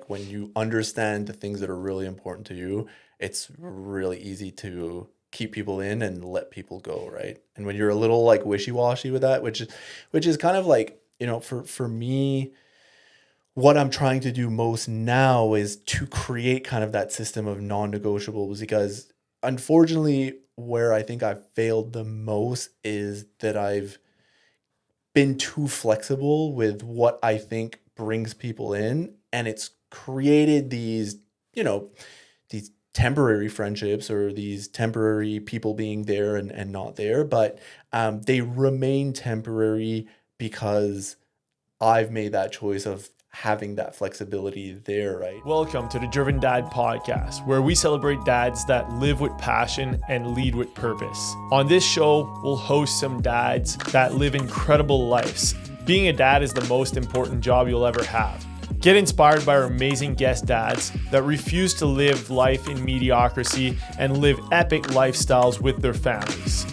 like when you understand the things that are really important to you, it's really easy to keep people in and let people go, right? And when you're a little like wishy-washy with that, which is kind of like, for me, what I'm trying to do most now is to create kind of that system of non-negotiables, because unfortunately where I think I've failed the most is that I've been too flexible with what I think brings people in, and it's created these temporary friendships or these temporary people being there and not there, but they remain temporary because I've made that choice of having that flexibility there, right? Welcome to the Driven Dad Podcast, where we celebrate dads that live with passion and lead with purpose. On this show, we'll host some dads that live incredible lives. Being a dad is the most important job you'll ever have. Get inspired by our amazing guest dads that refuse to live life in mediocrity and live epic lifestyles with their families.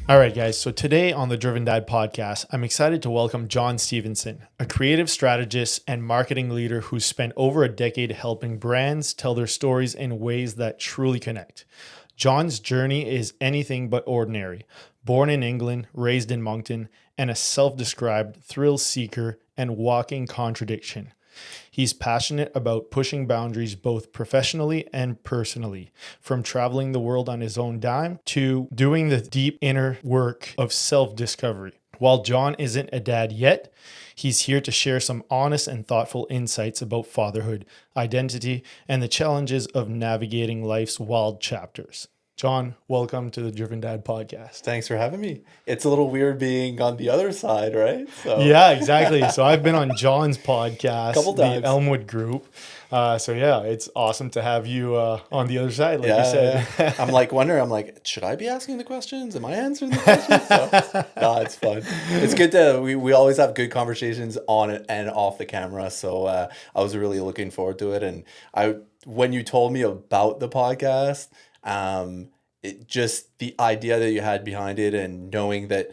All right, guys. So today on the Driven Dad Podcast, I'm excited to welcome Jon Stephenson, a creative strategist and marketing leader who's spent over a decade helping brands tell their stories in ways that truly connect. Jon's journey is anything but ordinary. Born in England, raised in Moncton, and a self-described thrill seeker and walking contradiction. He's passionate about pushing boundaries both professionally and personally, from traveling the world on his own dime to doing the deep inner work of self-discovery. While Jon isn't a dad yet, he's here to share some honest and thoughtful insights about fatherhood, identity, and the challenges of navigating life's wild chapters. Jon, welcome to the Driven Dad Podcast. Thanks for having me. It's a little weird being on the other side, right? So yeah, exactly. So I've been on Jon's podcast, couple times. The Elmwood Group. So yeah, it's awesome to have you on the other side, like you said. Yeah. I'm like wondering, should I be asking the questions? Am I answering the questions? So, no, it's fun. It's good to, we always have good conversations on it and off the camera. So I was really looking forward to it. And when you told me about the podcast, just the idea that you had behind it and knowing that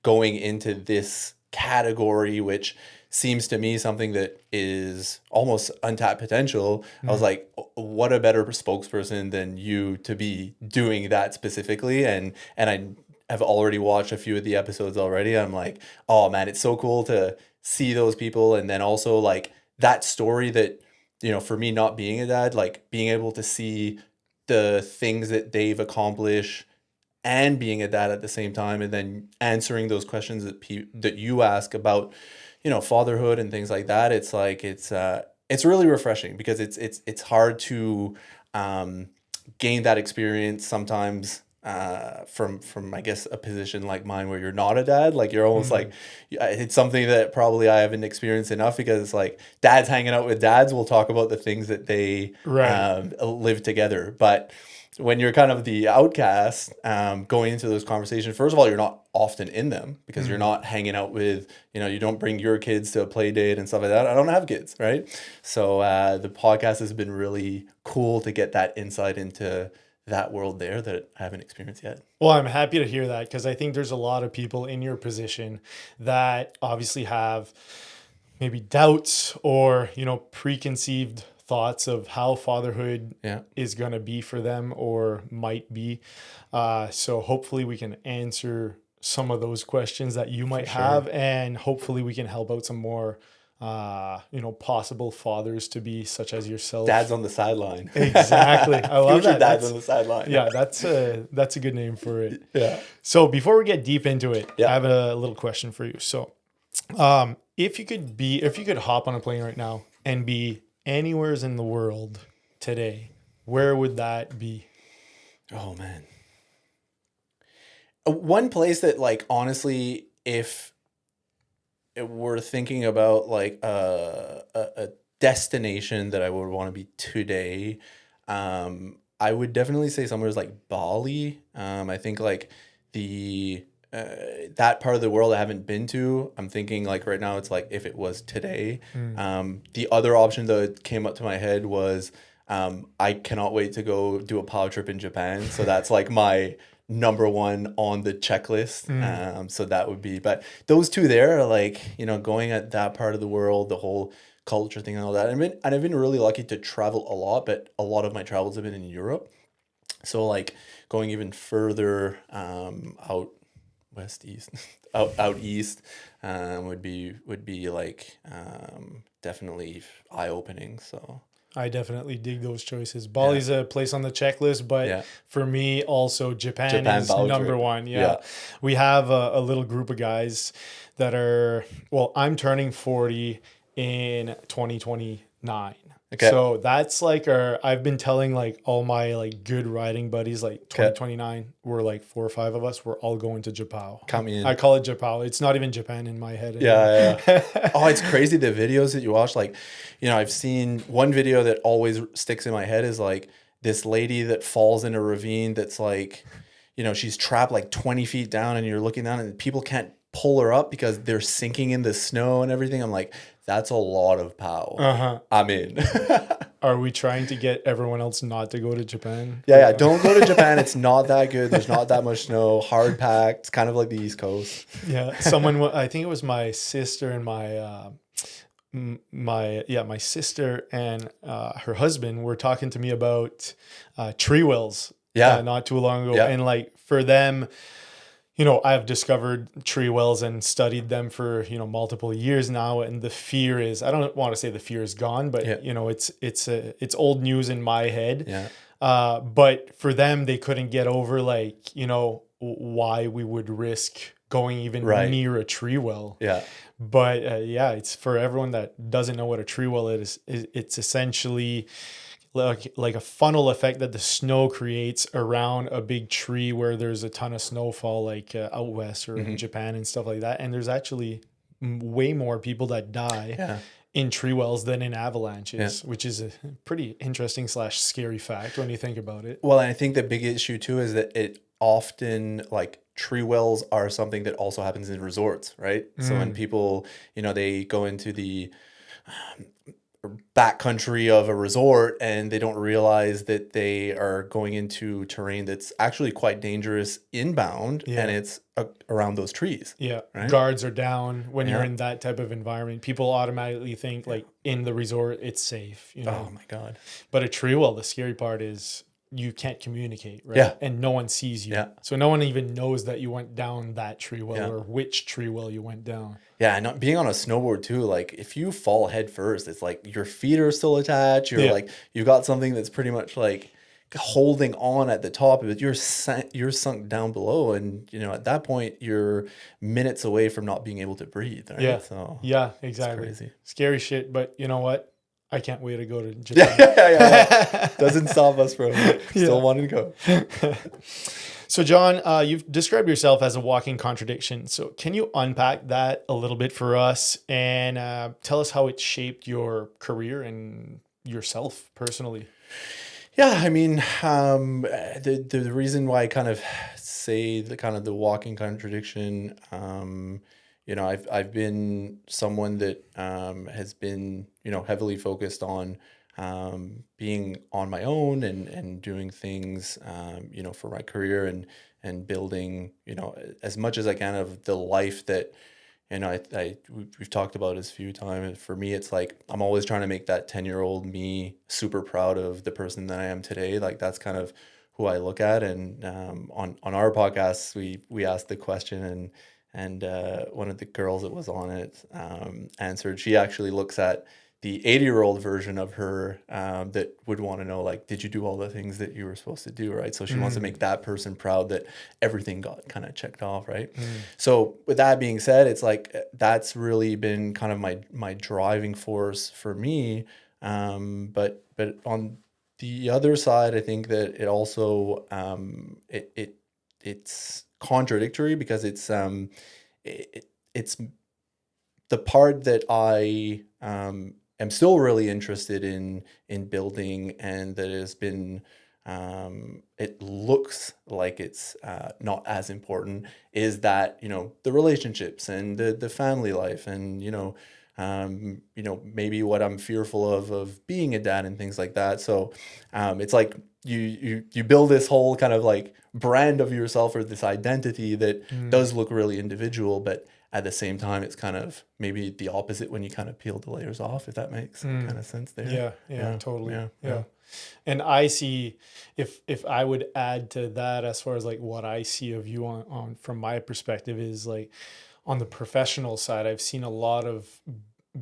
going into this category, which seems to me something that is almost untapped potential, I was like, what a better spokesperson than you to be doing that specifically. And I have already watched a few of the episodes already. I'm like, oh man, it's so cool to see those people. And then also like that story that, for me not being a dad, like being able to see the things that they've accomplished and being a dad at the same time, and then answering those questions that you ask about, fatherhood and things like that. It's like, it's really refreshing because it's hard to gain that experience sometimes from I guess a position like mine where you're not a dad. Like you're almost like, it's something that probably I haven't experienced enough, because it's like dads hanging out with dads will talk about the things that they live together. But when you're kind of the outcast, going into those conversations, first of all, you're not often in them because you're not hanging out with, you don't bring your kids to a play date and stuff like that. I don't have kids, right? So the podcast has been really cool to get that insight into that world there that I haven't experienced yet. Well, I'm happy to hear that, because I think there's a lot of people in your position that obviously have maybe doubts or, preconceived thoughts of how fatherhood is going to be for them or might be. So hopefully we can answer some of those questions that you might have, and hopefully we can help out some more possible fathers to be, such as yourself. Dads on the sideline. Exactly. I love that. Dads on the sideline. Yeah, that's a good name for it. Yeah. So before we get deep into it, I have a little question for you. So, if you could hop on a plane right now and be anywhere in the world today, where would that be? Oh man. One place that, like, honestly, if we're thinking about like a destination that I would want to be today, I would definitely say somewhere like Bali. I think like the that part of the world I haven't been to. I'm thinking like right now it's like if it was today. The other option that came up to my head was I cannot wait to go do a power trip in Japan. So that's like my number one on the checklist. So that would be, but those two there are like, going at that part of the world, the whole culture thing and all that. I've been really lucky to travel a lot, but a lot of my travels have been in Europe. So like going even further out west, east, out east would be like definitely eye-opening. So I definitely dig those choices. Bali's a place on the checklist, but for me also Japan is number one. Yeah. We have a little group of guys that are, well, I'm turning 40 in 2029. Okay. So that's like I've been telling like all my like good riding buddies, like 2029, we're like 4 or 5 of us, we're all going to Japan. Count me in. I call it Japan. It's not even Japan in my head anymore. Yeah. Oh, it's crazy. The videos that you watch, like, I've seen one video that always sticks in my head is like this lady that falls in a ravine that's like, she's trapped like 20 feet down and you're looking down and people can't pull her up because they're sinking in the snow and everything. I'm like, that's a lot of power. I'm in. Are we trying to get everyone else not to go to Japan? Yeah. Don't go to Japan. It's not that good. There's not that much snow. Hard packed. It's kind of like the East Coast. Yeah. I think it was my sister and my sister and her husband were talking to me about tree wells. Not too long ago. And like for them, I've discovered tree wells and studied them for, multiple years now. And the fear is, I don't want to say the fear is gone, but it's old news in my head. Yeah. But for them, they couldn't get over like, why we would risk going even near a tree well. Yeah. But it's for everyone that doesn't know what a tree well is. It's essentially like a funnel effect that the snow creates around a big tree where there's a ton of snowfall, like out west or in Japan and stuff like that. And there's actually way more people that die in tree wells than in avalanches, which is a pretty interesting / scary fact when you think about it. Well, and I think the big issue too is that it often, like, tree wells are something that also happens in resorts, right? So when people, they go into the backcountry of a resort and they don't realize that they are going into terrain that's actually quite dangerous inbound and it's around those trees. Yeah. Right? Guards are down when you're in that type of environment. People automatically think like in the resort, it's safe. Oh my God. But a tree well, the scary part is you can't communicate, right? Yeah. And no one sees you. Yeah. So no one even knows that you went down that tree well or which tree well you went down. Yeah, and being on a snowboard too, like if you fall head first, it's like your feet are still attached. You're like, you got something that's pretty much like holding on at the top, but you're sunk down below. And, at that point, you're minutes away from not being able to breathe. Right? Yeah. So yeah, exactly. It's crazy. Scary shit. But you know what? I can't wait to go to Japan. Yeah. Doesn't stop us from still wanting to go. So, Jon, you've described yourself as a walking contradiction. So can you unpack that a little bit for us and tell us how it shaped your career and yourself personally? Yeah, I mean, the reason why I kind of say the walking contradiction, I've been someone that has been, heavily focused on being on my own and doing things, for my career and building, as much as I can of the life that, we've talked about this a few times. For me, it's like I'm always trying to make that 10-year-old me super proud of the person that I am today. Like that's kind of who I look at. And on our podcast, we asked the question and one of the girls that was on it answered. She actually looks at the 80-year-old version of her that would want to know, like, did you do all the things that you were supposed to do, right? So she wants to make that person proud that everything got kind of checked off, right? So with that being said, it's like that's really been kind of my driving force for me. But on the other side, I think that it also it's contradictory because it's the part that I am still really interested in building, and that has been it looks like it's not as important, is that the relationships and the family life and maybe what I'm fearful of being a dad and things like that. So it's like you build this whole kind of like brand of yourself or this identity that does look really individual, but at the same time, it's kind of maybe the opposite when you kind of peel the layers off, if that makes kind of sense there. Yeah, totally. Yeah. And I see, if I would add to that, as far as like what I see of you on from my perspective, is like on the professional side, I've seen a lot of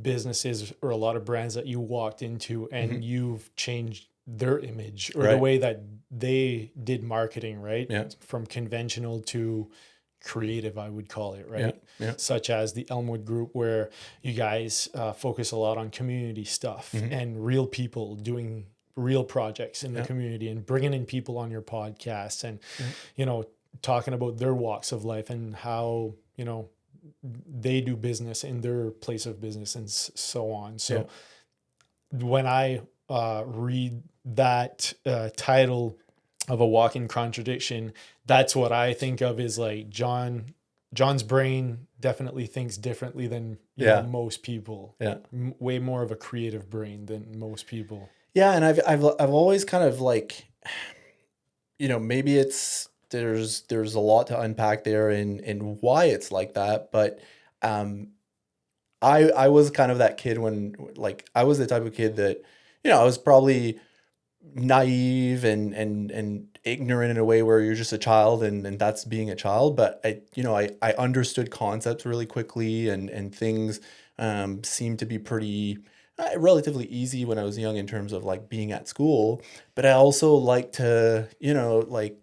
businesses or a lot of brands that you walked into and you've changed their image or the way that they did marketing, right? Yeah. From conventional to creative, I would call it, right? Yeah. Such as the Elmwood Group, where you guys focus a lot on community stuff and real people doing real projects in the community and bringing in people on your podcast and, you know, talking about their walks of life and how, you know, they do business in their place of business and so on. So when I read that title of A Walking Contradiction, that's what I think of is like John's brain definitely thinks differently than you know, most people. Yeah. Way more of a creative brain than most people. Yeah, and I've always kind of like, you know, maybe it's there's a lot to unpack there in why it's like that, but I was kind of that kid when, like, I was the type of kid that, you know, I was probably naive and ignorant in a way where you're just a child and that's being a child. But I understood concepts really quickly and things seemed to be pretty relatively easy when I was young in terms of like being at school. But I also like to, you know, like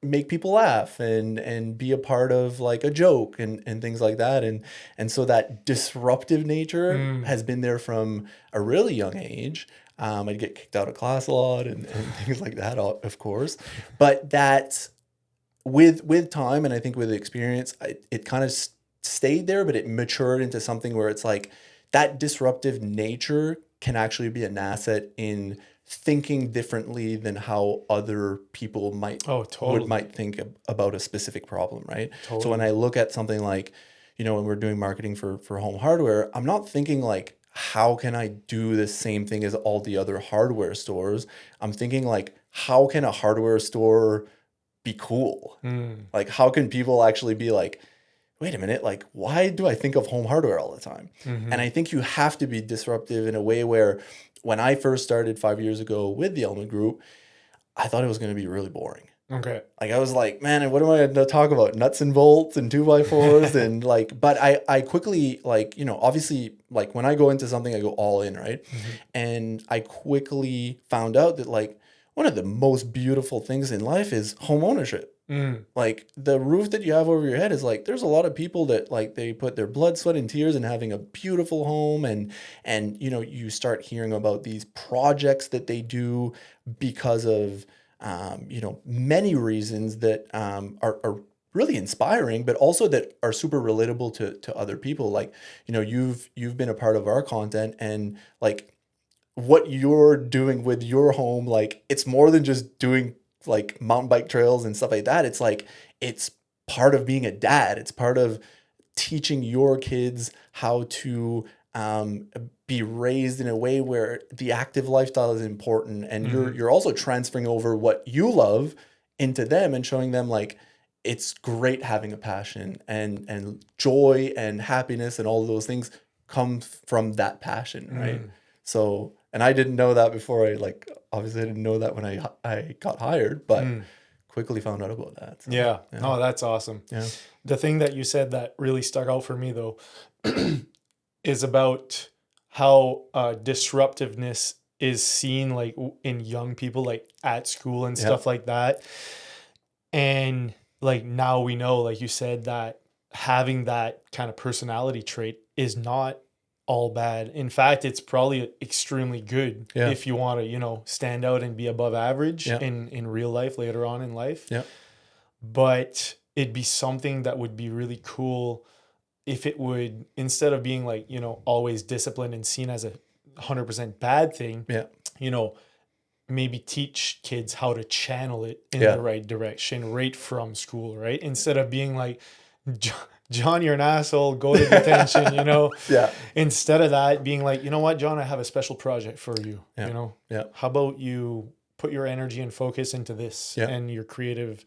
make people laugh and be a part of like a joke and things like that. And so that disruptive nature has been there from a really young age. I'd get kicked out of class a lot and things like that, of course. But that with time and I think with experience, it kind of stayed there, but it matured into something where it's like that disruptive nature can actually be an asset in thinking differently than how other people might think about a specific problem, right? Totally. So when I look at something like, you know, when we're doing marketing for home hardware, I'm not thinking like, how can I do the same thing as all the other hardware stores? I'm thinking like, how can a hardware store be cool? Like, how can people actually be like, wait a minute, like, why do I think of home hardware all the time? And I think you have to be disruptive in a way where when I first started 5 years ago with the Elmwood Group, I thought it was going to be really boring. Okay. Like I was like, man, what am I going to talk about? Nuts and bolts and 2x4s and like, but I quickly like, you know, obviously like when I go into something, I go all in, right? And I quickly found out that like one of the most beautiful things in life is home ownership. Like the roof that you have over your head is like, there's a lot of people that like they put their blood, sweat and tears in having a beautiful home. And, you know, you start hearing about these projects that they do because of, you know, many reasons that are really inspiring, but also that are super relatable to other people. Like, you know, you've been a part of our content and like what you're doing with your home, like it's more than just doing like mountain bike trails and stuff like that. It's like, it's part of being a dad. It's part of teaching your kids how to be raised in a way where the active lifestyle is important. And you're also transferring over what you love into them and showing them like, it's great having a passion and joy and happiness and all of those things come from that passion. Right. So, and I didn't know that before obviously I didn't know that when I got hired, but quickly found out about that. So, yeah. Oh, that's awesome. Yeah. The thing that you said that really stuck out for me though, is about how disruptiveness is seen like in young people, like at school and stuff like that. And like now we know, like you said, that having that kind of personality trait is not all bad. In fact, it's probably extremely good if you want to, you know, stand out and be above average in real life later on in life. Yeah. But it'd be something that would be really cool if it would, instead of being like, you know, always disciplined and seen as a 100% bad thing, you know, maybe teach kids how to channel it in the right direction right from school, right? Instead of being like, John, you're an asshole, go to detention, you know? Instead of that, being like, you know what, John, I have a special project for you, you know? How about you put your energy and focus into this and your creative,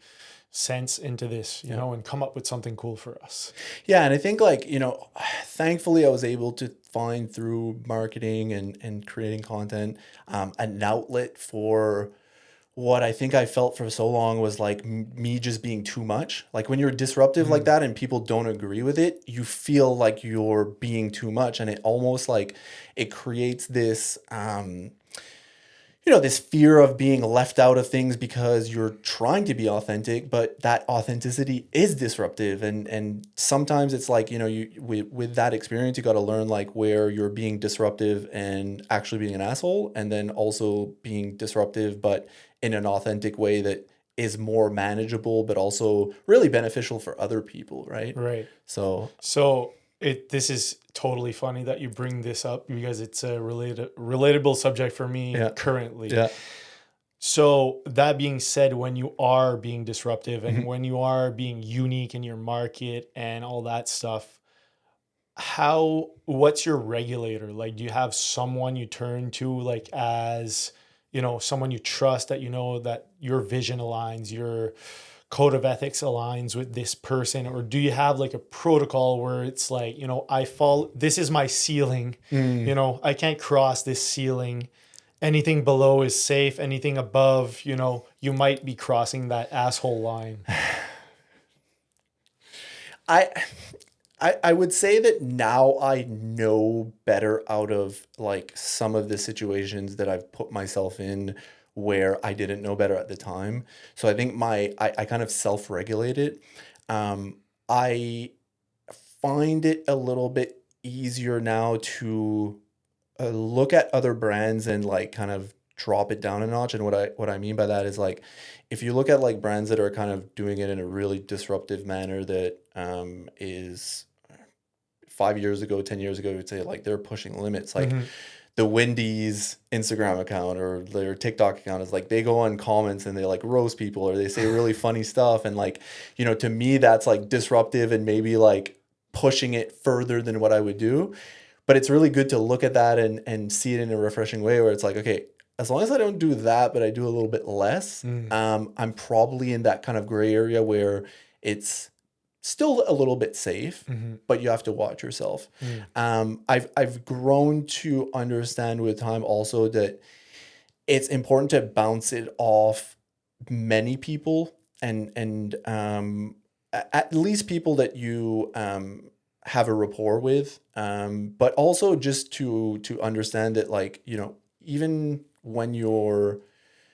sense into this, you know, and come up with something cool for us. Yeah. And I think like, thankfully I was able to find through marketing and creating content, an outlet for what I think I felt for so long was like me just being too much. Like when you're disruptive like that and people don't agree with it, you feel like you're being too much. And it almost like it creates this, this fear of being left out of things because you're trying to be authentic, but that authenticity is disruptive. And sometimes it's like, with that experience, you got to learn like where you're being disruptive and actually being an asshole, and then also being disruptive, but in an authentic way that is more manageable, but also really beneficial for other people. Right. Right. So this is totally funny that you bring this up because it's a relatable subject for me currently. Yeah. So that being said, when you are being disruptive and when you are being unique in your market and all that stuff, what's your regulator? Like, do you have someone you turn to, like, as, someone you trust, that that your vision aligns, your code of ethics aligns with this person? Or do you have like a protocol where it's like, this is my ceiling, I can't cross this ceiling. Anything below is safe. Anything above, you might be crossing that asshole line. I would say that now I know better out of like some of the situations that I've put myself in where I didn't know better at the time. So I think I kind of self-regulate it. I find it a little bit easier now to look at other brands and like kind of drop it down a notch. And what I mean by that is like, if you look at like brands that are kind of doing it in a really disruptive manner that is 5 years ago, 10 years ago, I would say like they're pushing limits. Like the Wendy's Instagram account or their TikTok account is like, they go on comments and they like roast people or they say really funny stuff. And like, to me, that's like disruptive and maybe like pushing it further than what I would do. But it's really good to look at that and see it in a refreshing way where it's like, okay, as long as I don't do that, but I do a little bit less, I'm probably in that kind of gray area where it's still a little bit safe, but you have to watch yourself. I've grown to understand with time also that it's important to bounce it off many people and at least people that you have a rapport with, but also just to understand that like, even when you're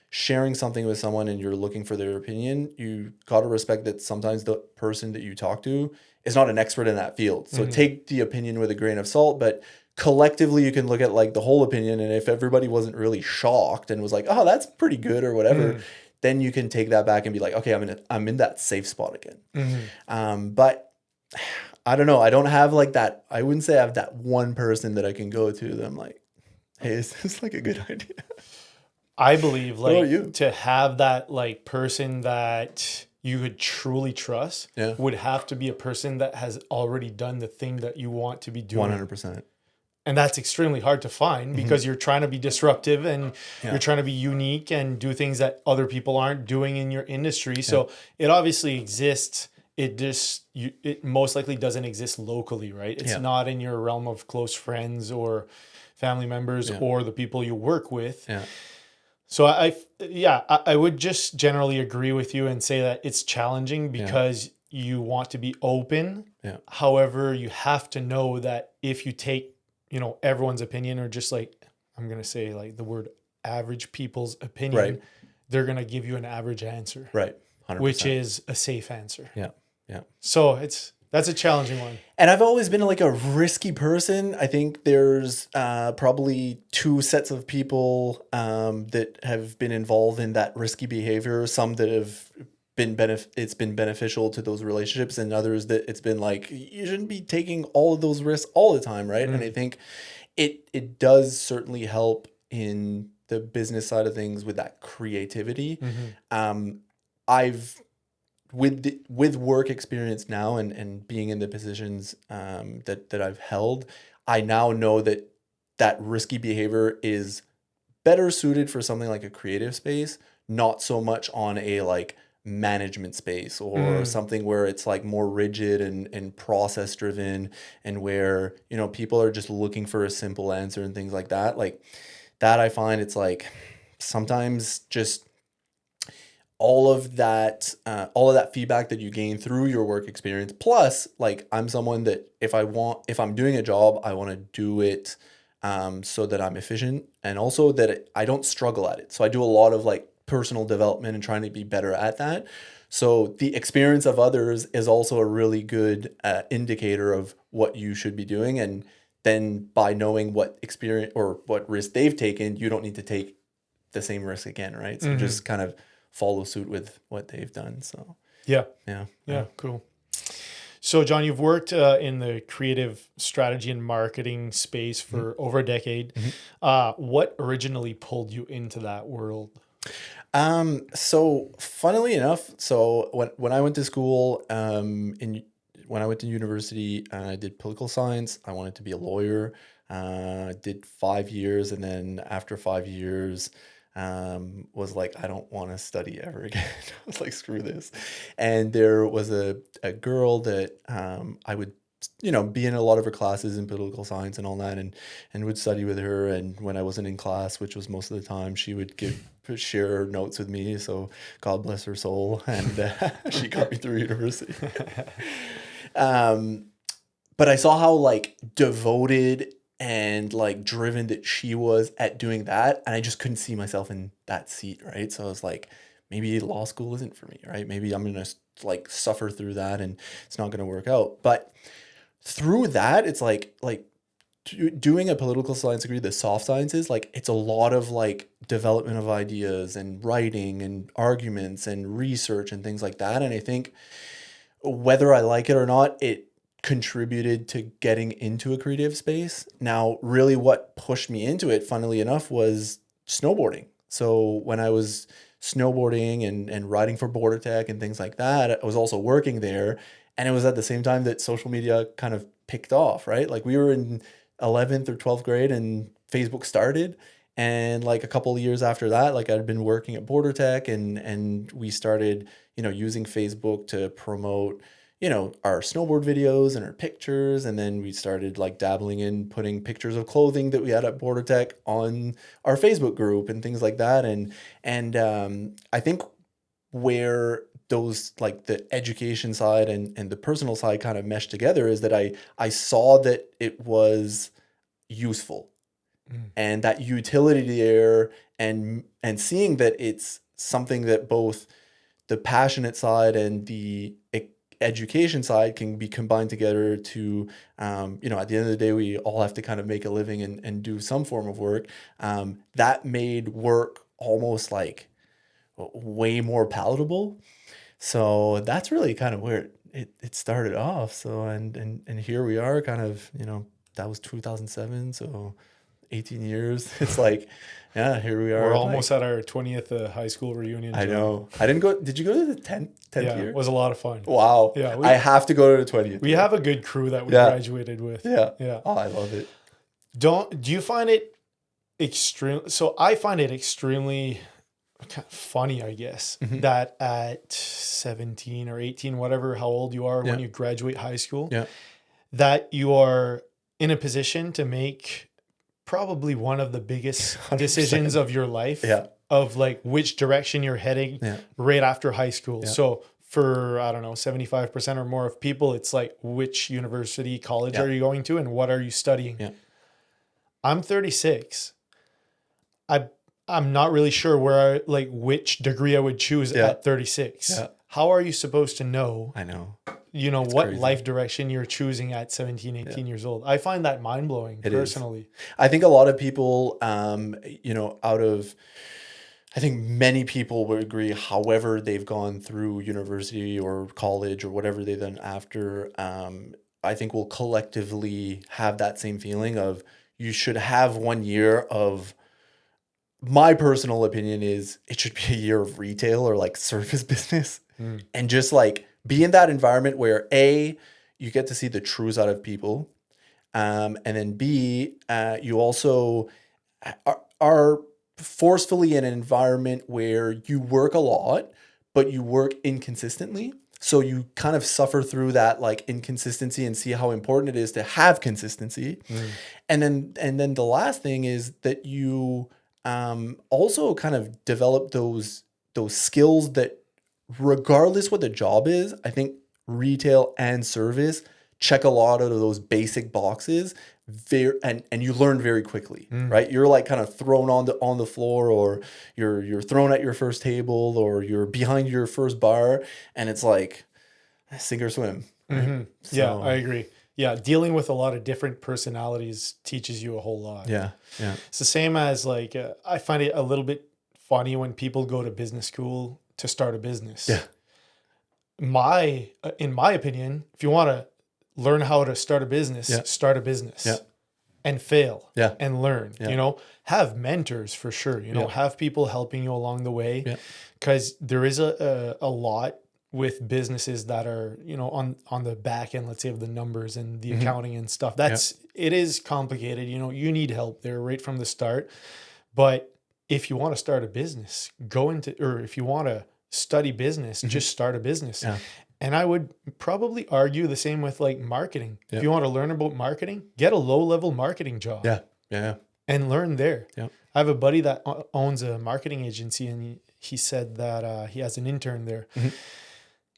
sharing something with someone and you're looking for their opinion, you got to respect that sometimes the person that you talk to is not an expert in that field. So take the opinion with a grain of salt, but collectively you can look at like the whole opinion. And if everybody wasn't really shocked and was like, oh, that's pretty good or whatever, then you can take that back and be like, okay, I'm in that safe spot again. But I don't know. I don't have like that. I wouldn't say I have that one person that I can go to that I'm like, hey, is this like a good idea? I believe like to have that like person that you could truly trust would have to be a person that has already done the thing that you want to be doing. 100%. And that's extremely hard to find because you're trying to be disruptive and you're trying to be unique and do things that other people aren't doing in your industry. So it obviously exists. It most likely doesn't exist locally, right? It's not in your realm of close friends or family members or the people you work with. So I would just generally agree with you and say that it's challenging because you want to be open. However, you have to know that if you take, everyone's opinion, or just like, I'm going to say like the word average people's opinion, they're going to give you an average answer. Right. 100%. Which is a safe answer. Yeah. So that's a challenging one. And I've always been like a risky person. I think there's probably two sets of people that have been involved in that risky behavior. Some that have been it's been beneficial to those relationships, and others that it's been like, you shouldn't be taking all of those risks all the time, right? And I think it does certainly help in the business side of things with that creativity. I've with work experience now and being in the positions that I've held, I now know that risky behavior is better suited for something like a creative space, not so much on a like management space or something where it's like more rigid and process driven, and where, you know, people are just looking for a simple answer and things like that. Like that, I find it's like sometimes just all of that feedback that you gain through your work experience. Plus, like I'm someone that if I'm doing a job, I want to do it so that I'm efficient, and also that I don't struggle at it. So I do a lot of like personal development and trying to be better at that. So the experience of others is also a really good indicator of what you should be doing. And then by knowing what experience or what risk they've taken, you don't need to take the same risk again, right? So just kind of follow suit with what they've done. So Yeah. yeah. Cool. So John, you've worked in the creative strategy and marketing space for over a decade. What originally pulled you into that world? So funnily enough, so when I went to school, when I went to university, I did political science. I wanted to be a lawyer. Did 5 years, and then after 5 years, was like, I don't want to study ever again. I was like, screw this. And there was a girl that I would, you know, be in a lot of her classes in political science and all that, and would study with her. And when I wasn't in class, which was most of the time, she would share notes with me. So God bless her soul. And she got me through university. But I saw how like devoted and like driven that she was at doing that, and I just couldn't see myself in that seat, right? So I was like, maybe law school isn't for me, right? Maybe I'm gonna like suffer through that, and it's not gonna work out. But through that, it's like doing a political science degree, the soft sciences, like it's a lot of like development of ideas and writing and arguments and research and things like that. And I think whether I like it or not, it contributed to getting into a creative space. Now, really what pushed me into it, funnily enough, was snowboarding. So when I was snowboarding and riding for Border Tech and things like that, I was also working there. And it was at the same time that social media kind of picked off, right? Like we were in 11th or 12th grade and Facebook started. And like a couple of years after that, like I'd been working at Border Tech, and we started, you know, using Facebook to promote, you know, our snowboard videos and our pictures. And then we started like dabbling in putting pictures of clothing that we had at Border Tech on our Facebook group and things like that. And I think where those like the education side and the personal side kind of meshed together is that I saw that it was useful, and that utility there, and seeing that it's something that both the passionate side and the education side can be combined together to, you know, at the end of the day, we all have to kind of make a living and do some form of work. That made work almost like way more palatable. So that's really kind of where it started off. So, and here we are kind of, you know, that was 2007. So 18 years. It's like, yeah, here we are. We're almost at our 20th high school reunion. I know. I didn't go. Did you go to the 10th Yeah, year? it was a lot of fun. Wow. Yeah, I have to go to the 20th. We have a good crew that we graduated with. Yeah. Oh, I love it. Do you find it extreme? So I find it extremely kind of funny, I guess, that at 17 or 18, whatever, how old you are when you graduate high school, that you are in a position to make probably one of the biggest 100%. Decisions of your life, of like which direction you're heading right after high school. So for, I don't know, 75% or more of people, it's like, which university, college are you going to, and what are you studying? I'm 36. I'm not really sure which degree I would choose at 36. How are you supposed to know? I know. You know, it's what crazy. Life direction you're choosing at 17, 18 years old. I find that mind-blowing personally. I think a lot of people, you know, I think many people would agree, however they've gone through university or college or whatever they've done after, I think we'll collectively have that same feeling of you should have 1 year of, my personal opinion is it should be a year of retail or like service business, and just like be in that environment where A, you get to see the true side of people, and then B, you also are forcefully in an environment where you work a lot, but you work inconsistently. So you kind of suffer through that like inconsistency and see how important it is to have consistency. And then the last thing is that you also kind of develop those skills that regardless what the job is, I think retail and service check a lot of those basic boxes and you learn very quickly, right? You're like kind of thrown on the floor, or you're thrown at your first table, or you're behind your first bar, and it's like sink or swim. Right? Yeah, I agree. Yeah, dealing with a lot of different personalities teaches you a whole lot. Yeah. It's the same as like I find it a little bit funny when people go to business school to start a business. Yeah. In my opinion, if you want to learn how to start a business, start a business. Yeah. And fail Yeah. and learn, you know, have mentors for sure, you know, have people helping you along the way, because there is a lot with businesses that are, you know, on the back end, let's say, of the numbers and the accounting and stuff. It is complicated, you know, you need help there right from the start. But if you want to start a business, or if you want to study business, just start a business. Yeah. And I would probably argue the same with like marketing. Yep. If you want to learn about marketing, get a low-level marketing job. Yeah. And learn there. Yep. I have a buddy that owns a marketing agency, and he said that he has an intern there.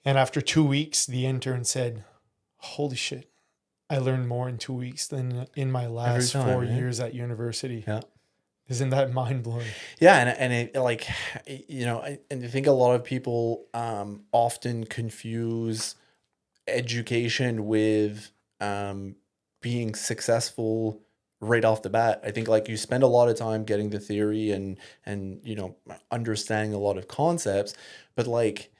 And after 2 weeks, the intern said, "Holy shit, I learned more in 2 weeks than in my last 4 years at university." Yeah. Isn't that mind-blowing? Yeah, and it, like, you know, and I think a lot of people often confuse education with being successful right off the bat. I think like you spend a lot of time getting the theory and you know, understanding a lot of concepts, but like,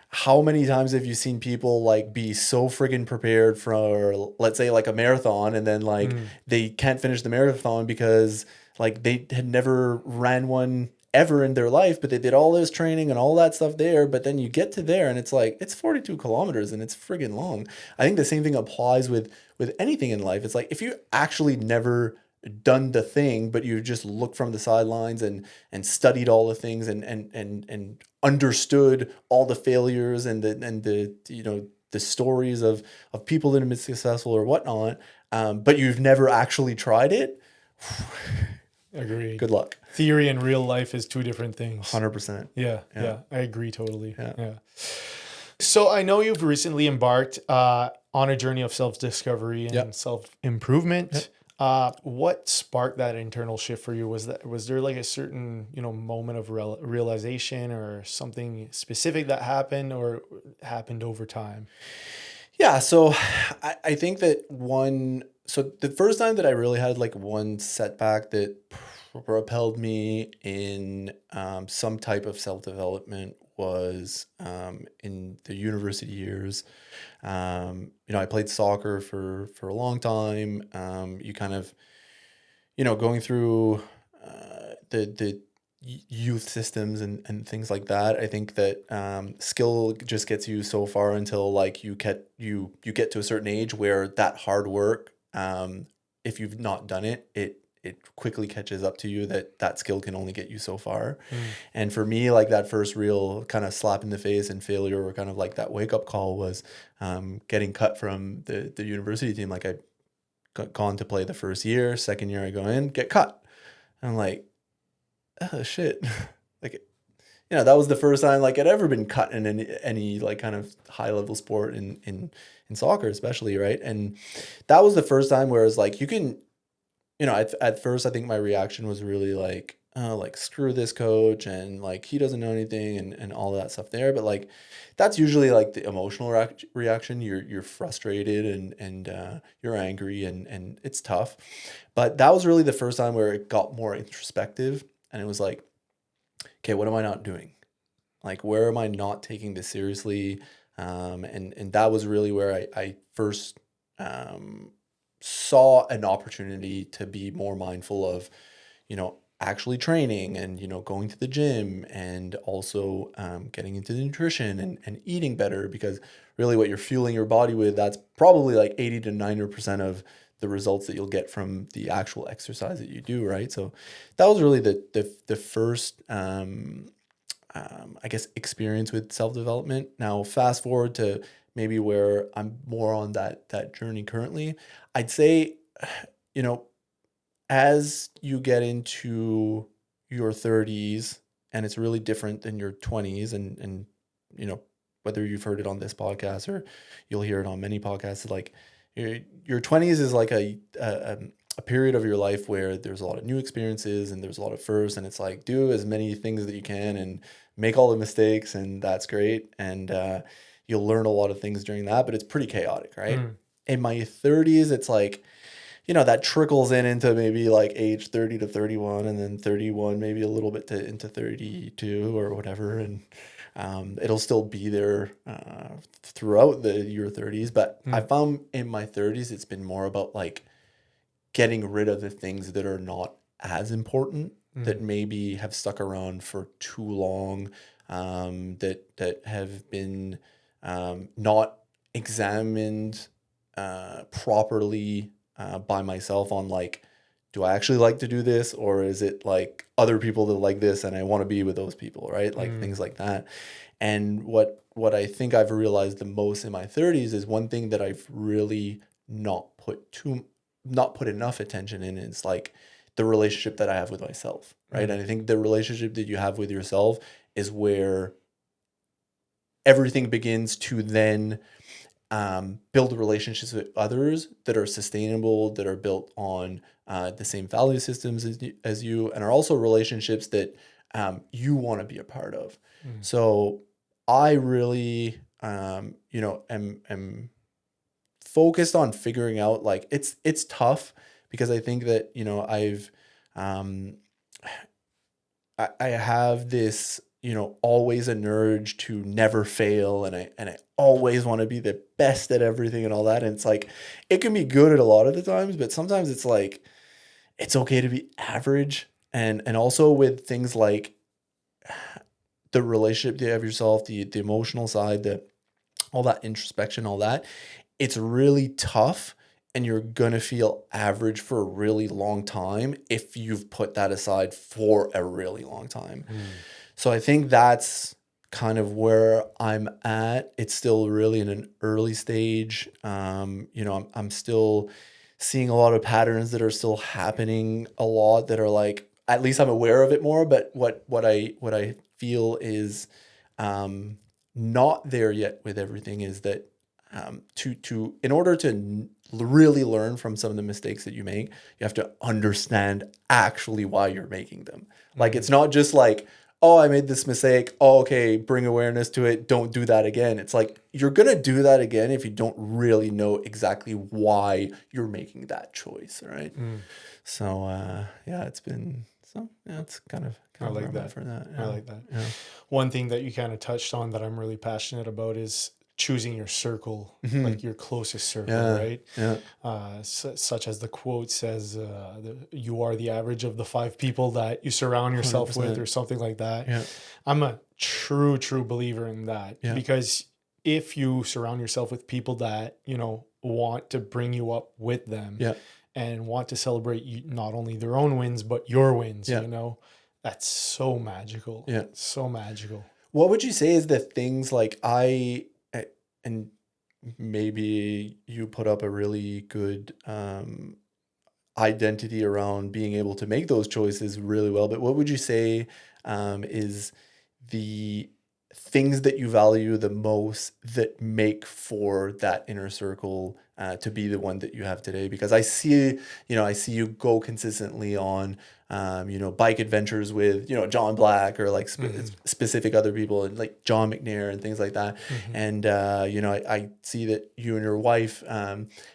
how many times have you seen people like be so friggin' prepared for, let's say, like a marathon, and then like they can't finish the marathon because like they had never ran one ever in their life, but they did all this training and all that stuff there. But then you get to there and it's like, it's 42 kilometers and it's friggin' long. I think the same thing applies with anything in life. It's like, if you actually never done the thing, but you just looked from the sidelines and studied all the things and understood all the failures and the you know, the stories of people that have been successful or whatnot, but you've never actually tried it. Agreed. Good luck. Theory and real life is two different things. 100%. Yeah. I agree totally. Yeah. So I know you've recently embarked on a journey of self-discovery and self-improvement. What sparked that internal shift for you? Was there like a certain, you know, moment of realization or something specific that happened, or happened over time? Yeah. So I think that the first time that I really had like one setback that propelled me in some type of self-development was in the university years. You know, I played soccer for a long time. You kind of, you know, going through the youth systems and things like that. I think that skill just gets you so far until like you get to a certain age where that hard work, if you've not done it, it quickly catches up to you that skill can only get you so far. And for me, like that first real kind of slap in the face and failure, or kind of like that wake up call, was getting cut from the university team. Like I got gone to play the first year, second year I go in, get cut. And I'm like, oh shit. Like, you know, that was the first time like I'd ever been cut in any like kind of high level sport in soccer, especially, right? And that was the first time where it's like, you can, you know, at first I think my reaction was really like, oh, like screw this coach, and like he doesn't know anything and all that stuff there. But like that's usually like the emotional reaction. You're frustrated and you're angry and it's tough. But that was really the first time where it got more introspective, and it was like, okay, what am I not doing? Like, where am I not taking this seriously? And that was really where I first saw an opportunity to be more mindful of, you know, actually training and, you know, going to the gym, and also getting into the nutrition and eating better, because really what you're fueling your body with, that's probably like 80 to 90% of the results that you'll get from the actual exercise that you do, right? So that was really the first I guess, experience with self-development. Now, fast forward to maybe where I'm more on that journey currently. I'd say, you know, as you get into your 30s, and it's really different than your 20s, and you know, whether you've heard it on this podcast or you'll hear it on many podcasts, like your 20s is like a period of your life where there's a lot of new experiences and there's a lot of firsts, and it's like do as many things that you can and make all the mistakes, and that's great, and you'll learn a lot of things during that, but it's pretty chaotic, right? In my 30s, it's like, you know, that trickles into maybe like age 30 to 31, and then 31 maybe a little bit into 32 or whatever, and it'll still be there throughout your 30s. But I found in my 30s it's been more about like getting rid of the things that are not as important, that maybe have stuck around for too long, that have been not examined properly by myself on like, do I actually like to do this, or is it like other people that like this and I want to be with those people, right? Like things like that. And what I think I've realized the most in my 30s is one thing that I've really not put enough attention in is like the relationship that I have with myself, right? And I think the relationship that you have with yourself is where everything begins to then build relationships with others that are sustainable, that are built on the same value systems as you, and are also relationships that you want to be a part of. So I really, you know, am focused on figuring out, like, it's tough because I think that, you know, I have this, you know, always an urge to never fail, and I always want to be the best at everything and all that. And it's like, it can be good at a lot of the times, but sometimes it's like, it's okay to be average. And also with things like the relationship you have yourself, the emotional side, all that introspection, all that, it's really tough. And you're going to feel average for a really long time if you've put that aside for a really long time. So I think that's kind of where I'm at. It's still really in an early stage. You know, I'm still seeing a lot of patterns that are still happening a lot that are like, at least I'm aware of it more. But what I feel is not there yet with everything is that in order to really learn from some of the mistakes that you make, you have to understand actually why you're making them. Like, it's not just like, oh, I made this mistake. Oh, okay, bring awareness to it. Don't do that again. It's like, you're going to do that again if you don't really know exactly why you're making that choice, right? So, yeah, it's kind of I like that. for that. I like that. Yeah. One thing that you kind of touched on that I'm really passionate about is choosing your circle, like your closest circle, right? Yeah. Such as the quote says, you are the average of the 5 people that you surround yourself with, or something like that. Yeah. I'm a true believer in that, because if you surround yourself with people that, you know, want to bring you up with them and want to celebrate not only their own wins, but your wins, you know, that's so magical. Yeah. So magical. What would you say is the things like and maybe you put up a really good identity around being able to make those choices really well, but what would you say is the things that you value the most that make for that inner circle to be the one that you have today? Because I see you go consistently on bike adventures with, you know, John Black, or like specific other people, and like John McNair and things like that. And I see that you and your wife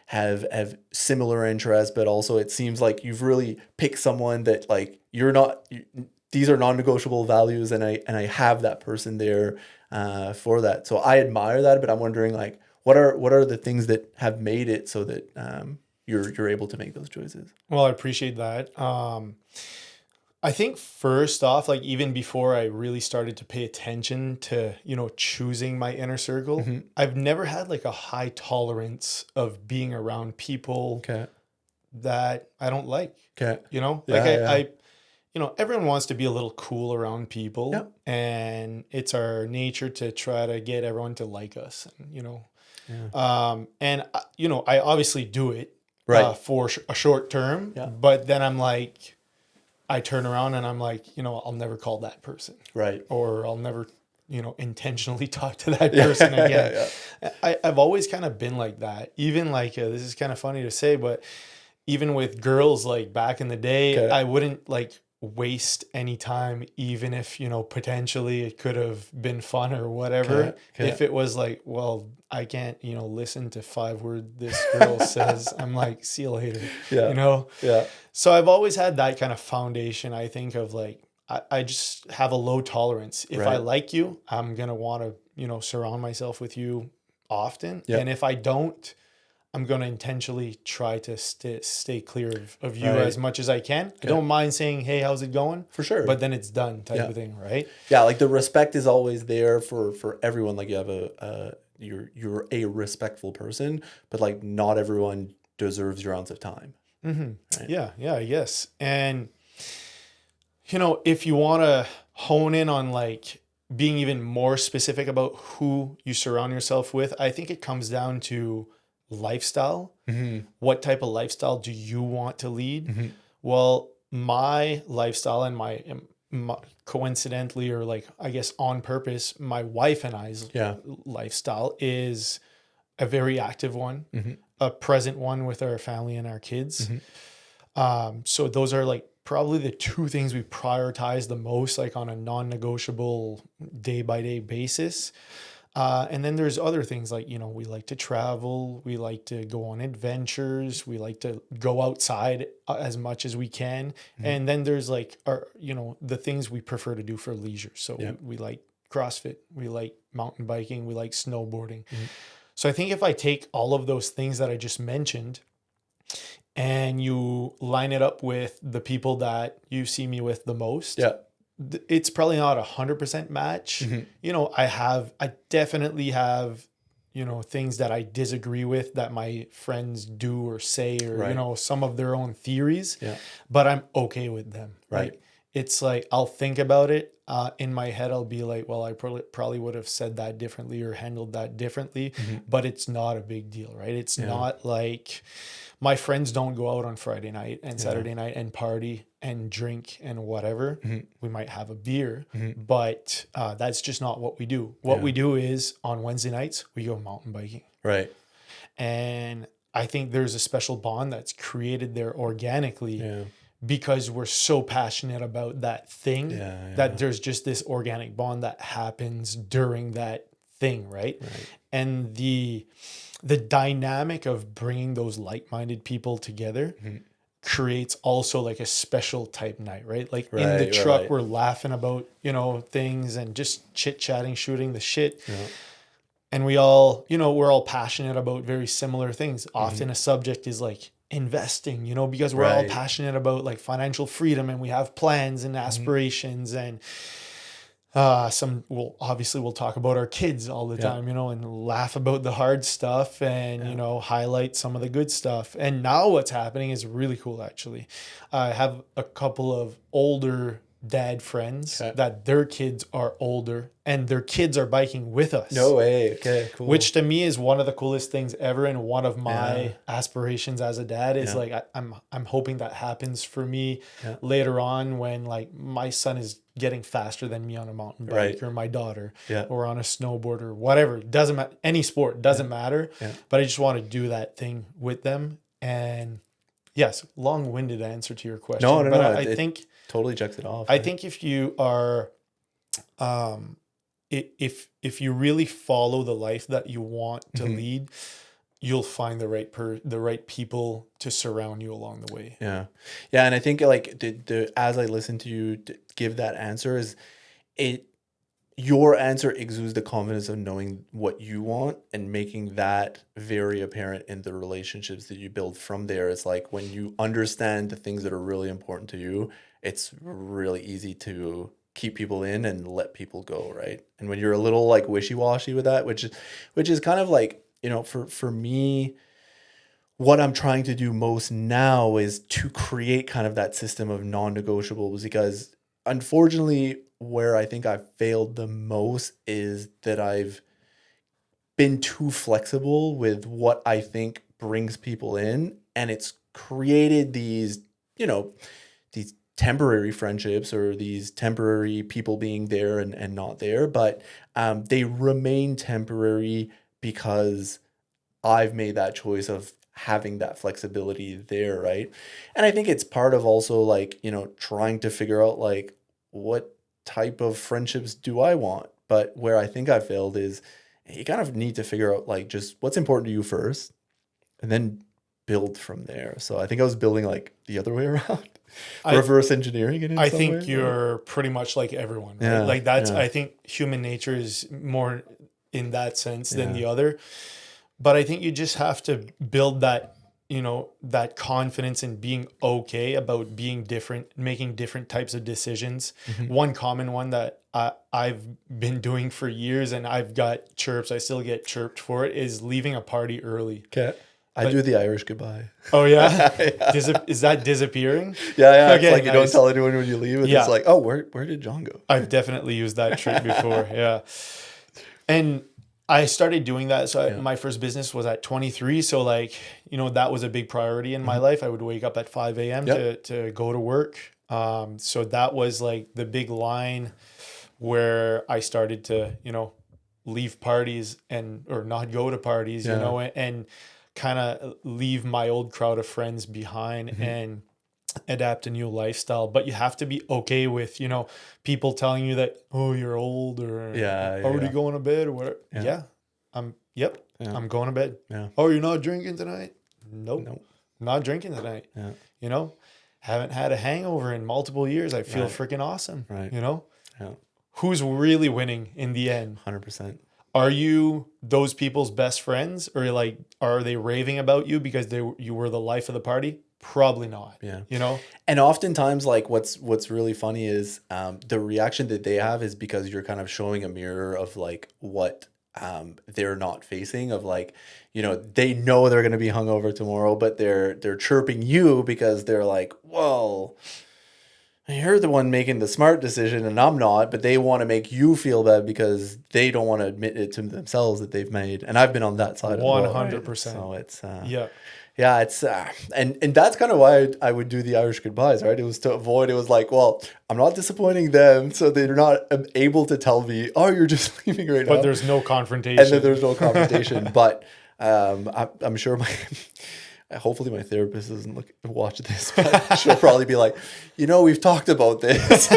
have similar interests, but also it seems like you've really picked someone that, like, these are non-negotiable values, and I have that person there for that. So I admire that, but I'm wondering, like, what are the things that have made it so that you're able to make those choices? Well, I appreciate that. I think first off, like, even before I really started to pay attention to, you know, choosing my inner circle, I've never had like a high tolerance of being around people that I don't like. You know, everyone wants to be a little cool around people, Yeah. and it's our nature to try to get everyone to like us, I obviously do it Right. for a short term, Yeah. but then I turn around and I'm like, I'll never call that person, Right. or I'll never, intentionally talk to that person again. I've always kind of been like that. Even like, this is kind of funny to say, but even with girls, like back in the day, Okay. I wouldn't like waste any time, even if, potentially it could have been fun or whatever. Okay. If it was like, well, I can't, listen to 5 words this girl says, I'm like, see you later, Yeah. Yeah. So I've always had that kind of foundation, I think, of like, I just have a low tolerance. If I Right. like you, I'm going to want to, surround myself with you often. Yep. And if I don't, I'm going to intentionally try to stay clear of you Right. as much as I can. I don't mind saying, hey, how's it going? For sure. But then it's done type Yeah. of thing, right? Yeah, like the respect is always there for everyone. Like you have you're a respectful person, but like not everyone deserves your ounce of time. Mm-hmm. Right. Yeah, yes. And, if you want to hone in on like being even more specific about who you surround yourself with, I think it comes down to lifestyle. Mm-hmm. What type of lifestyle do you want to lead? Mm-hmm. Well, my lifestyle and my coincidentally, or like, I guess on purpose, my wife and I's lifestyle is a very active one, Mm-hmm. a present one with our family and our kids. Mm-hmm. So those are like probably the 2 things we prioritize the most, like on a non-negotiable day-by-day basis. And then there's other things like, we like to travel, we like to go on adventures, we like to go outside as much as we can. Mm-hmm. And then there's like our, the things we prefer to do for leisure. So we like CrossFit, we like mountain biking, we like snowboarding. Mm-hmm. So I think if I take all of those things that I just mentioned and you line it up with the people that you see me with the most, it's probably not 100% match. Mm-hmm. I definitely have, things that I disagree with that my friends do or say, or, some of their own theories, but I'm okay with them. Right. Like, it's like, I'll think about it. In my head, I'll be like, well, I probably would have said that differently or handled that differently, mm-hmm. but it's not a big deal, right? It's not like my friends don't go out on Friday night and Saturday night and party and drink and whatever. Mm-hmm. We might have a beer, mm-hmm. but that's just not what we do. What we do is on Wednesday nights, we go mountain biking. Right. And I think there's a special bond that's created there organically because we're so passionate about that thing that there's just this organic bond that happens during that thing, right? And the dynamic of bringing those like-minded people together creates also like a special type night, right? Like in the truck, we're laughing about, things and just chit-chatting, shooting the shit. Yeah. And we all, we're all passionate about very similar things. Often a subject is like investing, because we're all passionate about like financial freedom and we have plans and aspirations and we'll talk about our kids all the time, and laugh about the hard stuff and, highlight some of the good stuff. And now what's happening is really cool, actually. I have a couple of older dad friends that their kids are older and their kids are biking with us. No way. Okay, cool. Which to me is one of the coolest things ever. And one of my aspirations as a dad is like, I'm hoping that happens for me later on when like my son is getting faster than me on a mountain bike or my daughter or on a snowboard or whatever. It doesn't matter. Any sport doesn't matter. Yeah. But I just want to do that thing with them. And yes, long-winded answer to your question. No. I think totally checks it off. I think if you are, if you really follow the life that you want to lead, you'll find the right people to surround you along the way. Yeah. And I think like as I listen to you give that answer your answer exudes the confidence of knowing what you want and making that very apparent in the relationships that you build from there. It's like when you understand the things that are really important to you, it's really easy to keep people in and let people go, right? And when you're a little like wishy-washy with that, which is kind of like, for me, what I'm trying to do most now is to create kind of that system of non-negotiables, because unfortunately where I think I've failed the most is that I've been too flexible with what I think brings people in, and it's created these, these temporary friendships or these temporary people being there and not there, but they remain temporary because I've made that choice of having that flexibility there, right? And I think it's part of also like, trying to figure out like what type of friendships do I want? But where I think I failed is you kind of need to figure out like just what's important to you first and then build from there. So I think I was building like the other way around. Reverse engineering it in I some think way, you're pretty much like everyone, right? Yeah, Like that's, yeah. I think human nature is more in that sense than the other. But I think you just have to build that, that confidence in being okay about being different, making different types of decisions. One common one that I've been doing for years, and I've got chirps, I still get chirped for it, is leaving a party early. Okay. I do the Irish goodbye. Oh yeah? Is that disappearing? Yeah. It's Okay, like you don't nice. tell anyone when you leave. And Yeah. it's like, oh, where did John go? I've definitely used that trick before. Yeah. And I started doing that. So my first business was at 23. So like, that was a big priority in my life. I would wake up at 5 a.m. to go to work. So that was like the big line where I started to, leave parties or not go to parties, and kind of leave my old crowd of friends behind and adapt a new lifestyle. But you have to be okay with, people telling you that, oh, you're old, or already going to bed or whatever. I'm going to bed. Oh, you're not drinking tonight? Nope. Not drinking tonight. Haven't had a hangover in multiple years. I feel freaking awesome. Right. Who's really winning in the end? 100%. Are you those people's best friends, or like, are they raving about you because you were the life of the party? Probably not. Yeah. And oftentimes, like what's really funny is the reaction that they have is because you're kind of showing a mirror of like what they're not facing, of like, they know they're going to be hungover tomorrow, but they're chirping you because they're like, well, you're the one making the smart decision and I'm not, but they want to make you feel bad because they don't want to admit it to themselves that they've made. And I've been on that side 100%. So it's it's and that's kind of why I would do the Irish goodbyes, right? It was to avoid, it was like, well, I'm not disappointing them, so they're not able to tell me, oh, you're just leaving right now. But there's no confrontation. And then there's no confrontation. But I'm sure hopefully my therapist doesn't watch this, but she'll probably be like, we've talked about this.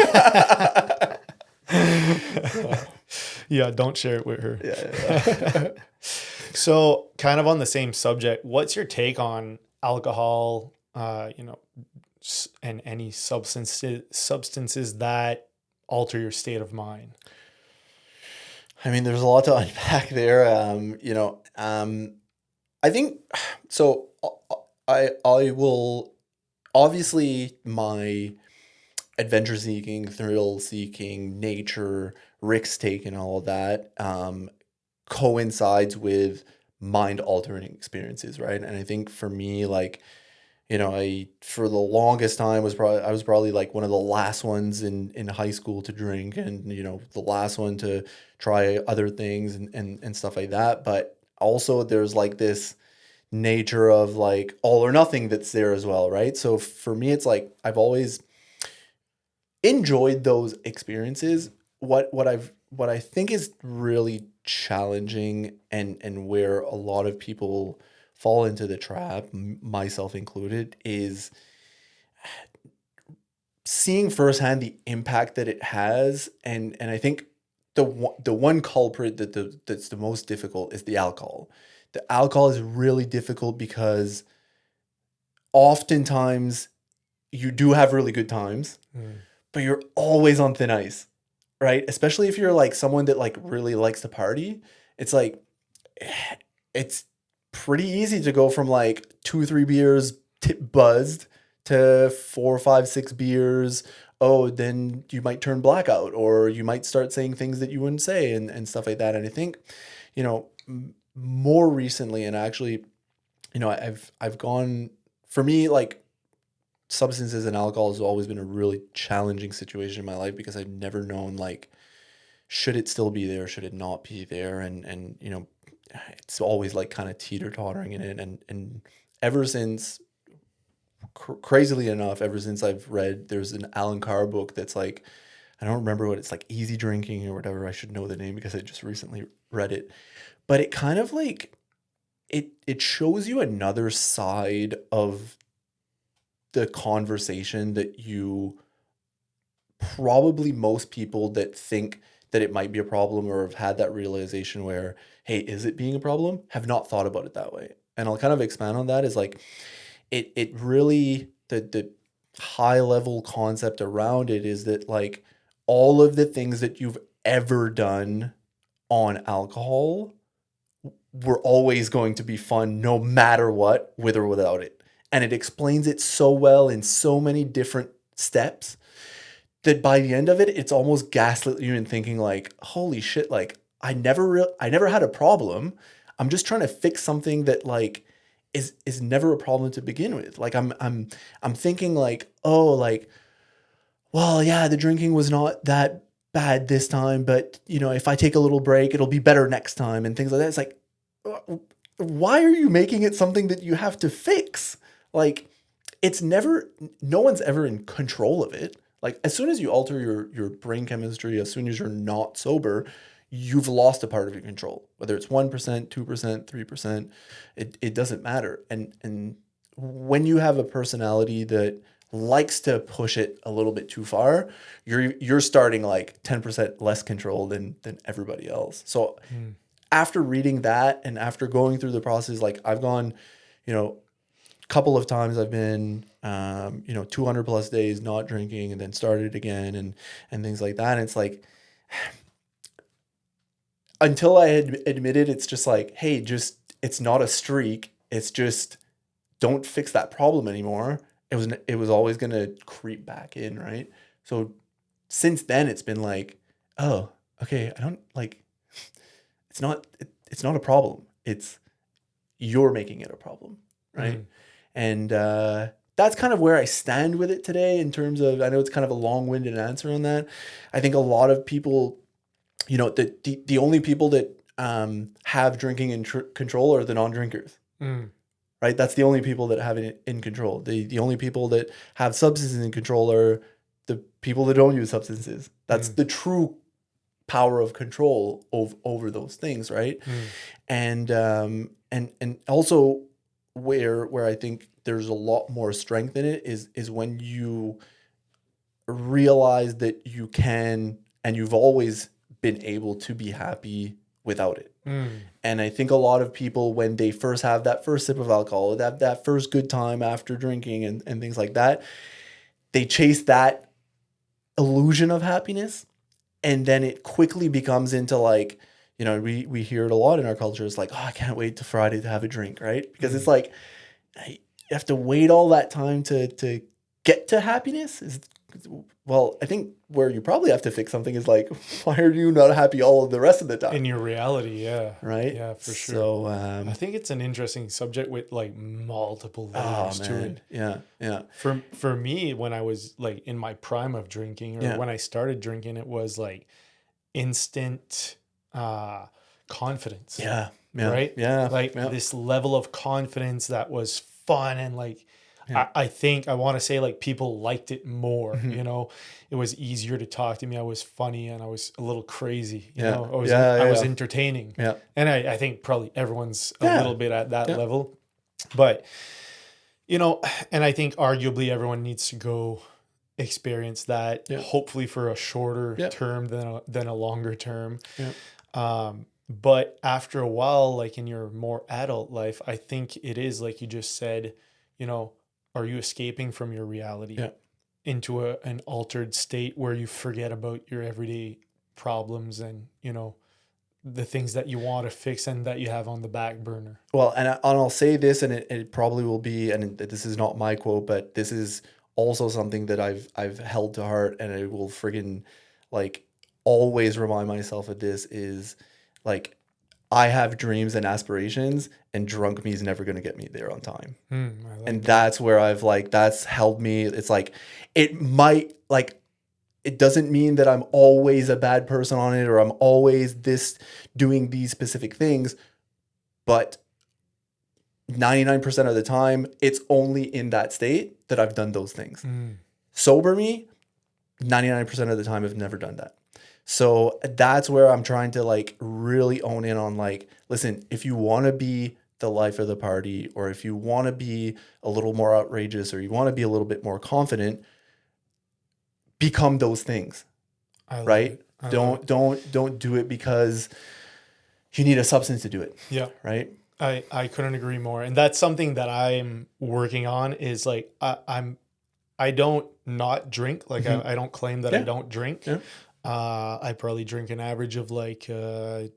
Yeah, don't share it with her. Yeah. So kind of on the same subject, what's your take on alcohol, and any substances that alter your state of mind? I mean, there's a lot to unpack there. I think so. I will, obviously my adventure seeking, thrill seeking, nature, risk taking, all of that coincides with mind altering experiences, right? And I think for me, like, I for the longest time I was probably like one of the last ones in high school to drink, and the last one to try other things and stuff like that. But also there's like this nature of like all or nothing that's there as well, right? So for me, it's like I've always enjoyed those experiences. What I think is really challenging and where a lot of people fall into the trap, myself included, is seeing firsthand the impact that it has, and I think the one culprit that's the most difficult is the alcohol. The alcohol is really difficult because oftentimes you do have really good times, but you're always on thin ice, right? Especially if you're like someone that like really likes to party. It's like, it's pretty easy to go from like 2-3 beers buzzed to 4, 5, 6 beers. Oh, then you might turn blackout, or you might start saying things that you wouldn't say and stuff like that. And I think, more recently, and actually I've gone, for me, like substances and alcohol has always been a really challenging situation in my life because I've never known like, should it still be there? Should it not be there? And it's always like kind of teeter-tottering in it. And ever since, crazily enough, ever since I've read, there's an Alan Carr book that's like, I don't remember what it's like, Easy Drinking or whatever. I should know the name because I just recently read it. But it kind of like, it shows you another side of the conversation that you probably most people that think that it might be a problem or have had that realization where, hey, is it being a problem? Have not thought about it that way. And I'll kind of expand on that is like it really the high level concept around it is that like all of the things that you've ever done on alcohol were always going to be fun no matter what, with or without it. And it explains it so well in so many different steps that by the end of it, it's almost gaslit you in thinking like, holy shit, like I never had a problem. I'm just trying to fix something that like is never a problem to begin with. Like I'm thinking like, oh, like, well, yeah, the drinking was not that bad this time, but if I take a little break, it'll be better next time and things like that. It's like, why are you making it something that you have to fix? Like, no one's ever in control of it. Like, as soon as you alter your brain chemistry, as soon as you're not sober, you've lost a part of your control. Whether it's 1%, 2%, 3%, it doesn't matter. And when you have a personality that likes to push it a little bit too far, you're starting like 10% less control than everybody else. So after reading that and after going through the process, like I've gone, couple of times I've been 200 plus days not drinking and then started again and things like that. And it's like, until I had admitted, it's just like, hey, it's not a streak. It's just, don't fix that problem anymore. It was always going to creep back in. Right. So since then it's been like, oh, okay. I don't like, it's not a problem. It's you're making it a problem. Right. Mm. And that's kind of where I stand with it today in terms of, I know it's kind of a long-winded answer on that. I think a lot of people, the only people that have drinking in control are the non-drinkers, right? That's the only people that have it in control. The only people that have substances in control are the people that don't use substances. That's the true power of control over those things, right? And also, where I think there's a lot more strength in it is when you realize that you can and you've always been able to be happy without it. And I think a lot of people, when they first have that first sip of alcohol, that first good time after drinking and things like that, they chase that illusion of happiness, and then it quickly becomes into like, we hear it a lot in our culture. It's like, oh, I can't wait to Friday to have a drink, right? Because it's like, you have to wait all that time to get to happiness. Well, I think where you probably have to fix something is like, why are you not happy all of the rest of the time? In your reality, yeah. Right? Yeah, for sure. So I think it's an interesting subject with like multiple layers to it. Yeah, yeah. For me, when I was like in my prime of drinking, or when I started drinking, it was like instant confidence. Yeah. Right? Yeah. Like this level of confidence that was fun, and like I think I want to say like people liked it more. It was easier to talk to me. I was funny and I was a little crazy. I was entertaining. Yeah. And I think probably everyone's a little bit at that level. But and I think arguably everyone needs to go experience that, hopefully for a shorter term than a longer term. But after a while, like in your more adult life, I think it is like you just said, are you escaping from your reality into an altered state where you forget about your everyday problems and, the things that you want to fix and that you have on the back burner? Well, and I'll say this, and it probably will be, and this is not my quote, but this is also something that I've held to heart, and I will friggin' like always remind myself of this is like, I have dreams and aspirations, and drunk me is never going to get me there on time. I like And that. that's where I've like, that's held me. It's like, it might like, it doesn't mean that I'm always a bad person on it or I'm always doing these specific things, but 99% of the time, it's only in that state that I've done those things. Sober me, 99% of the time, I've never done that. So that's where I'm trying to like really own in on like, listen, if you want to be the life of the party, or if you want to be a little more outrageous, or you want to be a little bit more confident, become those things, right? Don't do it because you need a substance to do it. Yeah. Right. I couldn't agree more. And that's something that I'm working on is like, I don't not drink. Like I don't claim that I don't drink. Yeah. I probably drink an average of like, I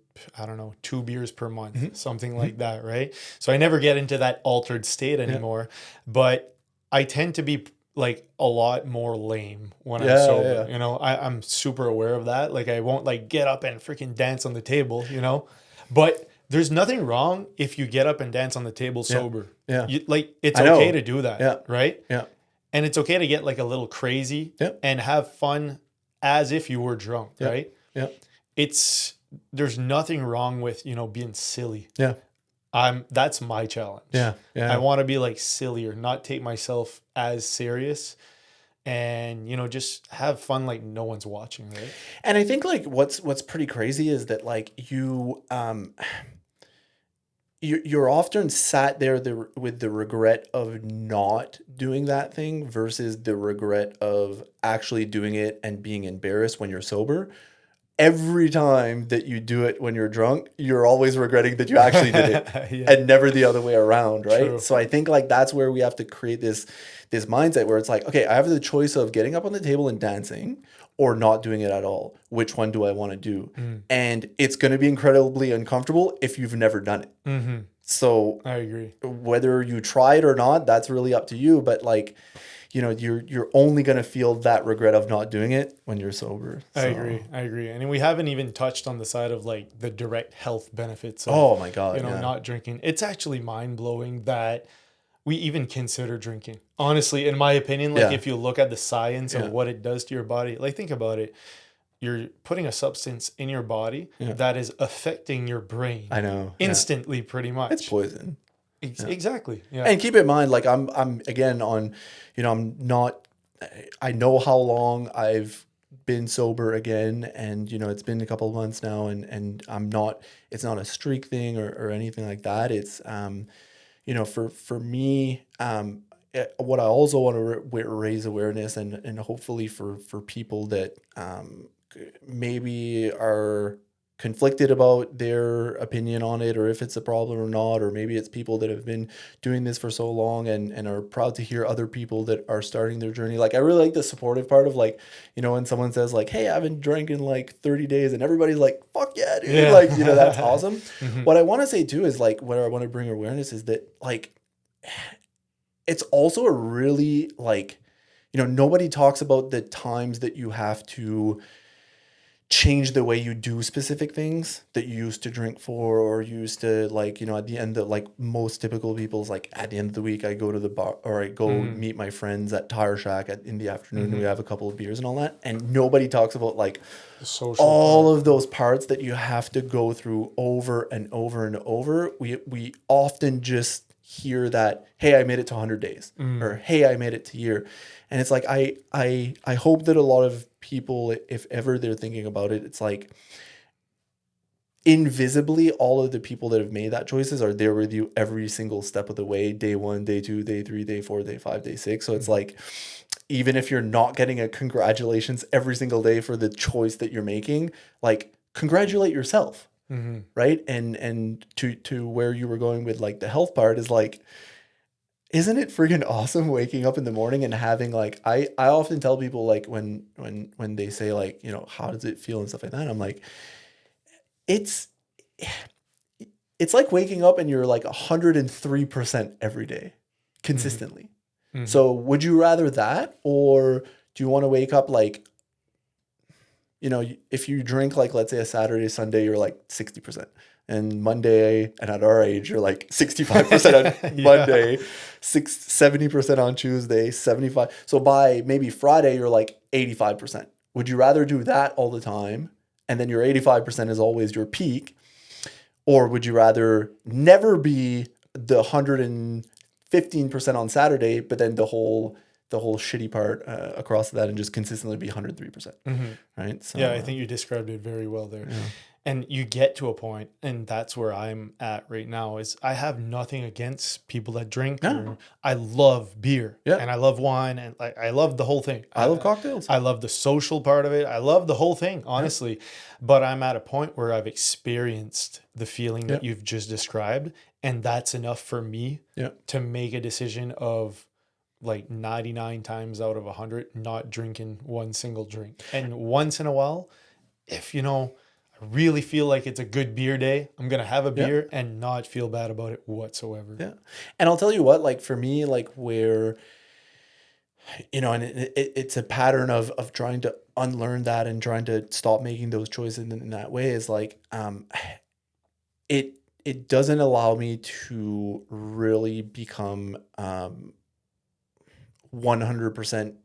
don't know, 2 beers per month, something like that. Right. So I never get into that altered state anymore, but I tend to be like a lot more lame when I'm sober. You know, I'm super aware of that. Like I won't like get up and freaking dance on the table, you know, but there's nothing wrong if you get up and dance on the table sober. Yeah. Like it's okay to do that. Yeah. Right. Yeah. And it's okay to get like a little crazy and have fun as if you were drunk. Right. Yeah. There's nothing wrong with, you know, being silly. Yeah. That's my challenge. Yeah. Yeah. I want to be like sillier, not take myself as serious and, you know, just have fun like no one's watching, right? And I think like what's pretty crazy is that like you're often sat there with the regret of not doing that thing versus the regret of actually doing it and being embarrassed when you're sober. Every time that you do it when you're drunk, you're always regretting that you actually did it and never the other way around, right? True. So I think like that's where we have to create this mindset where it's like, okay, I have the choice of getting up on the table and dancing or not doing it at all. Which one do I want to do? And it's going to be incredibly uncomfortable if you've never done it. So I agree. Whether you try it or not, that's really up to you. But like, you know, you're only going to feel that regret of not doing it when you're sober. So. I agree. And we haven't even touched on the side of like the direct health benefits of, oh my God, you know, not drinking. It's actually mind blowing that we even consider drinking. Honestly, in my opinion, like if you look at the science of what it does to your body, like think about it. You're putting a substance in your body that is affecting your brain. I know. Instantly, pretty much. It's poison. Exactly. Yeah. And keep in mind, like I'm again on, you know, I'm not, I know how long I've been sober again, and you know, it's been a couple of months now, and I'm not, it's not a streak thing or anything like that. It's, you know, for me, what I also want to raise awareness and hopefully for people that maybe are conflicted about their opinion on it, or if it's a problem or not, or maybe it's people that have been doing this for so long and are proud to hear other people that are starting their journey. Like I really like the supportive part of like, you know, when someone says like, hey, I haven't drank in like 30 days and everybody's like, fuck yeah, dude. Like, you know, that's awesome. What I want to say too is like, what I want to bring awareness is that like, it's also a really like, you know, nobody talks about the times that you have to change the way you do specific things that you used to drink for, or used to like, you know, at the end of like most typical people's like at the end of the week, I go to the bar or I go meet my friends at Tire Shack in the afternoon and we have a couple of beers and all that. And nobody talks about like all of those parts that you have to go through over and over and over. We often just hear that, hey, I made it to 100 days or hey, I made it to a year. And it's like, I hope that a lot of people, if ever they're thinking about it, it's like invisibly, all of the people that have made that choices are there with you every single step of the way. Day 1, day 2, day 3, day 4, day 5, day 6. So it's like, even if you're not getting a congratulations every single day for the choice that you're making, like congratulate yourself. Right. And to where you were going with like the health part is like, isn't it freaking awesome waking up in the morning and having like, I often tell people like when they say like, you know, how does it feel and stuff like that? I'm like, it's like waking up and you're like 103% every day consistently. So would you rather that, or do you want to wake up like, you know, if you drink like, let's say a Saturday, Sunday, you're like 60%. and Monday, and at our age, you're like 65% on Monday, 70% on Tuesday, 75. So by maybe Friday, you're like 85%. Would you rather do that all the time, and then your 85% is always your peak? Or would you rather never be the 115% on Saturday, but then the whole shitty part across that, and just consistently be 103%, right? So, yeah, I think you described it very well there. Yeah. And you get to a point, and that's where I'm at right now, is I have nothing against people that drink. No. I love beer, Yeah. and I love wine, and I love the whole thing. I love cocktails. I love the social part of it. I love the whole thing, honestly. Yeah. But I'm at a point where I've experienced the feeling that you've just described, and that's enough for me to make a decision of, like, 99 times out of 100 not drinking one single drink. And once in a while, if I really feel like it's a good beer day, I'm going to have a beer and not feel bad about it whatsoever. Yeah. And I'll tell you what, like, for me, like, where, and it's a pattern of trying to unlearn that and trying to stop making those choices in that way, is like, it doesn't allow me to really become 100%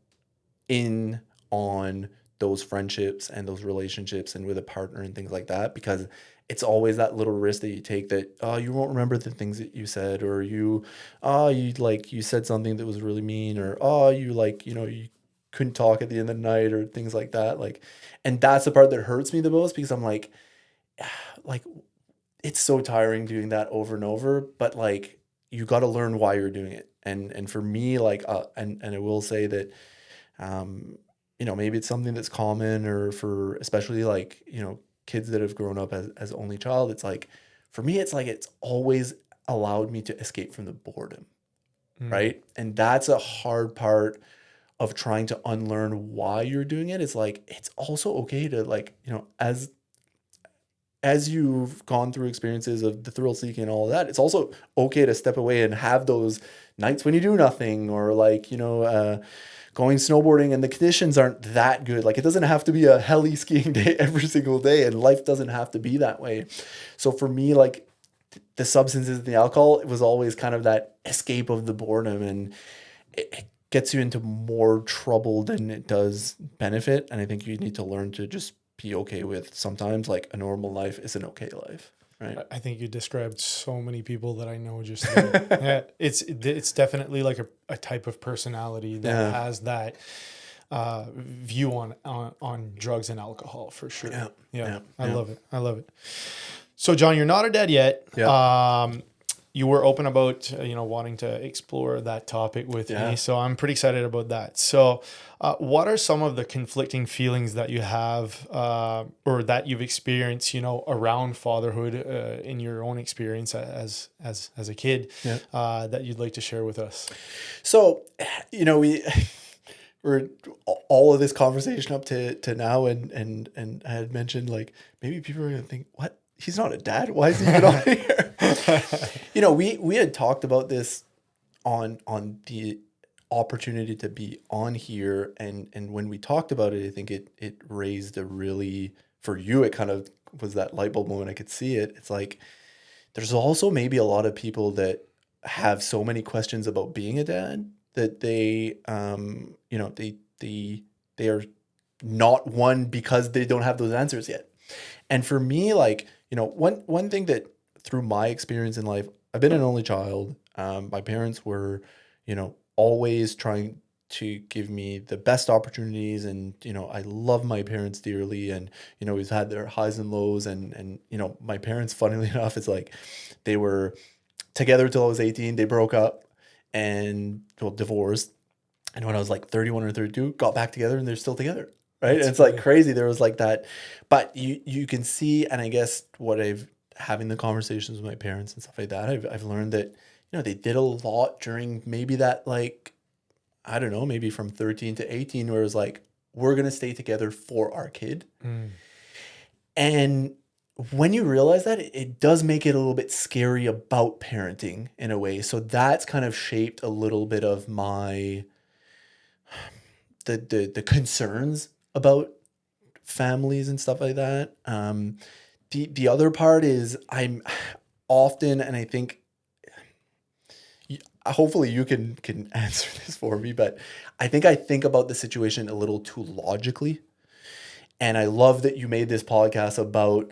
in on those friendships and those relationships and with a partner and things like that, because it's always that little risk that you take that, you won't remember the things that you said, or you said something that was really mean, or you couldn't talk at the end of the night, or things like that. Like, and that's the part that hurts me the most, because I'm like it's so tiring doing that over and over, but like, you got to learn why you're doing it. And for me, like, and I will say that, maybe it's something that's common, or for especially like, kids that have grown up as only child, it's like, for me, it's like, it's always allowed me to escape from the boredom. Right. And that's a hard part of trying to unlearn why you're doing it. It's like, it's also okay to, like, as you've gone through experiences of the thrill seeking and all of that, it's also okay to step away and have those nights when you do nothing, or like, going snowboarding and the conditions aren't that good. Like, it doesn't have to be a heli skiing day every single day, and life doesn't have to be that way. So for me, like, the substances and the alcohol, it was always kind of that escape of the boredom, and it gets you into more trouble than it does benefit. And I think you need to learn to just be okay with sometimes, like, a normal life is an okay life. Right. I think you described so many people that I know just there. Yeah, it's definitely like a type of personality that has that view on drugs and alcohol, for sure. Yeah. I love it. So, John, you're not a dad yet. Yeah. You were open about wanting to explore that topic with me, so I'm pretty excited about that. So, what are some of the conflicting feelings that you have, or that you've experienced, around fatherhood, in your own experience as a kid, that you'd like to share with us? So, we're all of this conversation up to now, and I had mentioned, like, maybe people are gonna think, what? He's not a dad. Why is he even on here? We had talked about this on the opportunity to be on here, and when we talked about it, I think it raised a really, for you, it kind of was that light bulb moment. I could see it. It's like, there's also maybe a lot of people that have so many questions about being a dad that they they are not one because they don't have those answers yet. And for me, like, one thing that, through my experience in life, I've been an only child. My parents were, always trying to give me the best opportunities, and, I love my parents dearly, and, we've had their highs and lows, and my parents, funnily enough, it's like, they were together till I was 18, they broke up and, divorced. And when I was like 31 or 32, got back together, and they're still together. Right. And it's like crazy. There was like that, but you can see, and I guess having the conversations with my parents and stuff like that, I've learned that, they did a lot during maybe that, like, I don't know, maybe from 13 to 18, where it was like, we're going to stay together for our kid. And when you realize that, it does make it a little bit scary about parenting in a way. So that's kind of shaped a little bit of my, the concerns about families and stuff like that. the other part is I'm often, and I think hopefully you can answer this for me, but I think about the situation a little too logically. And I love that you made this podcast about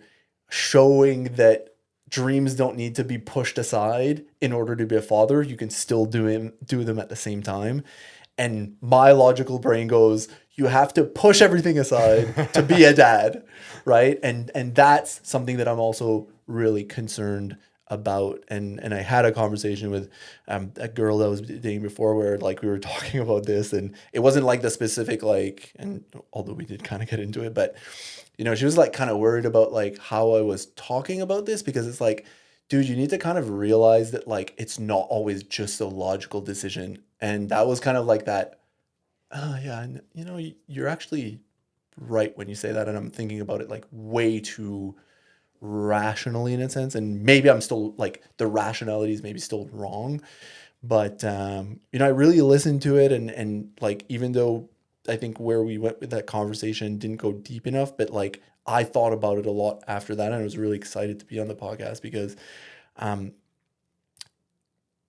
showing that dreams don't need to be pushed aside in order to be a father. You can still do them at the same time. And my logical brain goes, you have to push everything aside to be a dad, right? And that's something that I'm also really concerned about. And I had a conversation with a girl that I was dating before where like we were talking about this, and it wasn't like the specific like, and although we did kind of get into it, but you know, she was like kind of worried about like how I was talking about this, because it's like, dude, you need to kind of realize that like it's not always just a logical decision. And that was kind of like that, oh yeah, and you know, you're actually right when you say that. And I'm thinking about it like way too rationally in a sense. And maybe I'm still like the rationality is maybe still wrong. But you know, I really listened to it, and like even though I think where we went with that conversation didn't go deep enough, but like I thought about it a lot after that, and I was really excited to be on the podcast because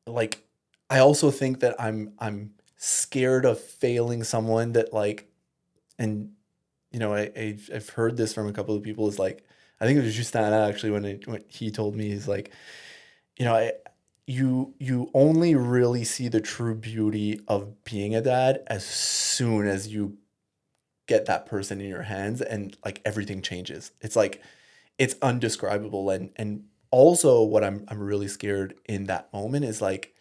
like I also think that I'm scared of failing someone that like, and you know, I've heard this from a couple of people, is like, I think it was Justin actually when he told me, he's like, you know, you only really see the true beauty of being a dad as soon as you get that person in your hands, and like everything changes. It's like it's undescribable. And also what I'm really scared in that moment is like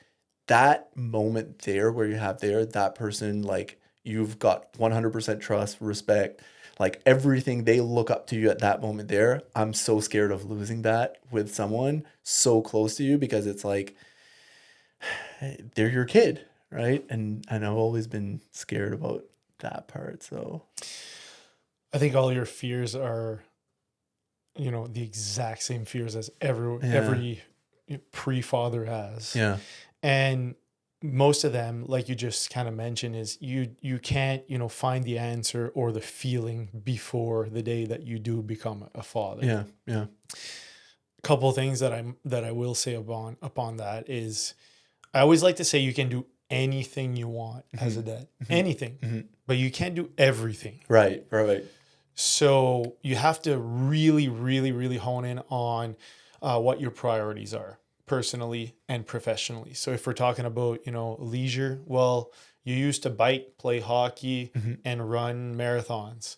that moment there where you have that person, like you've got 100% trust, respect, like everything, they look up to you at that moment there. I'm so scared of losing that with someone so close to you, because it's like they're your kid, right? And I've always been scared about that part. So I think all your fears are, you know, the exact same fears as every pre-father has. yeah, And most of them, like you just kind of mentioned, is you can't, you know, find the answer or the feeling before the day that you do become a father. yeah. A couple of things that I will say upon that is, I always like to say you can do anything you want as a dad, anything, but you can't do everything. Right. So you have to really, really, really hone in on what your priorities are, personally and professionally. So if we're talking about, you know, leisure, well, you used to bike, play hockey, and run marathons.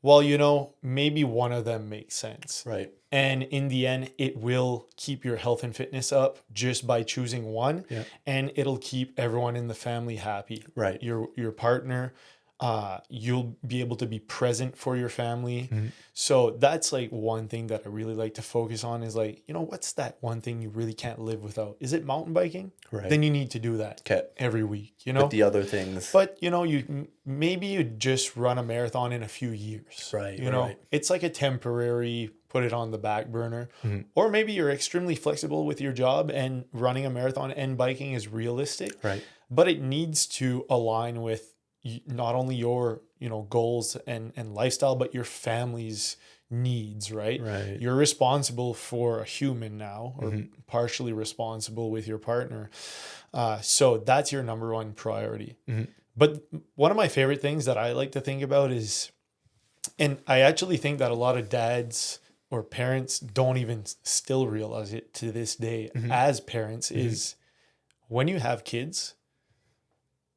Well, you know, maybe one of them makes sense. Right. And in the end, it will keep your health and fitness up just by choosing one. Yeah. And it'll keep everyone in the family happy. Right. Your partner, you'll be able to be present for your family. So that's like one thing that I really like to focus on, is like, you know, what's that one thing you really can't live without? Is it mountain biking? Right. Then you need to do that every week, you know? But the other things. But, you know, maybe you just run a marathon in a few years. Right. You know, right. it's like a temporary, put it on the back burner. Or maybe you're extremely flexible with your job and running a marathon and biking is realistic. Right. But it needs to align with not only your, you know, goals and lifestyle, but your family's needs, right? Right. You're responsible for a human now, or partially responsible with your partner. So that's your number one priority. But one of my favorite things that I like to think about is, and I actually think that a lot of dads or parents don't even still realize it to this day as parents, is when you have kids,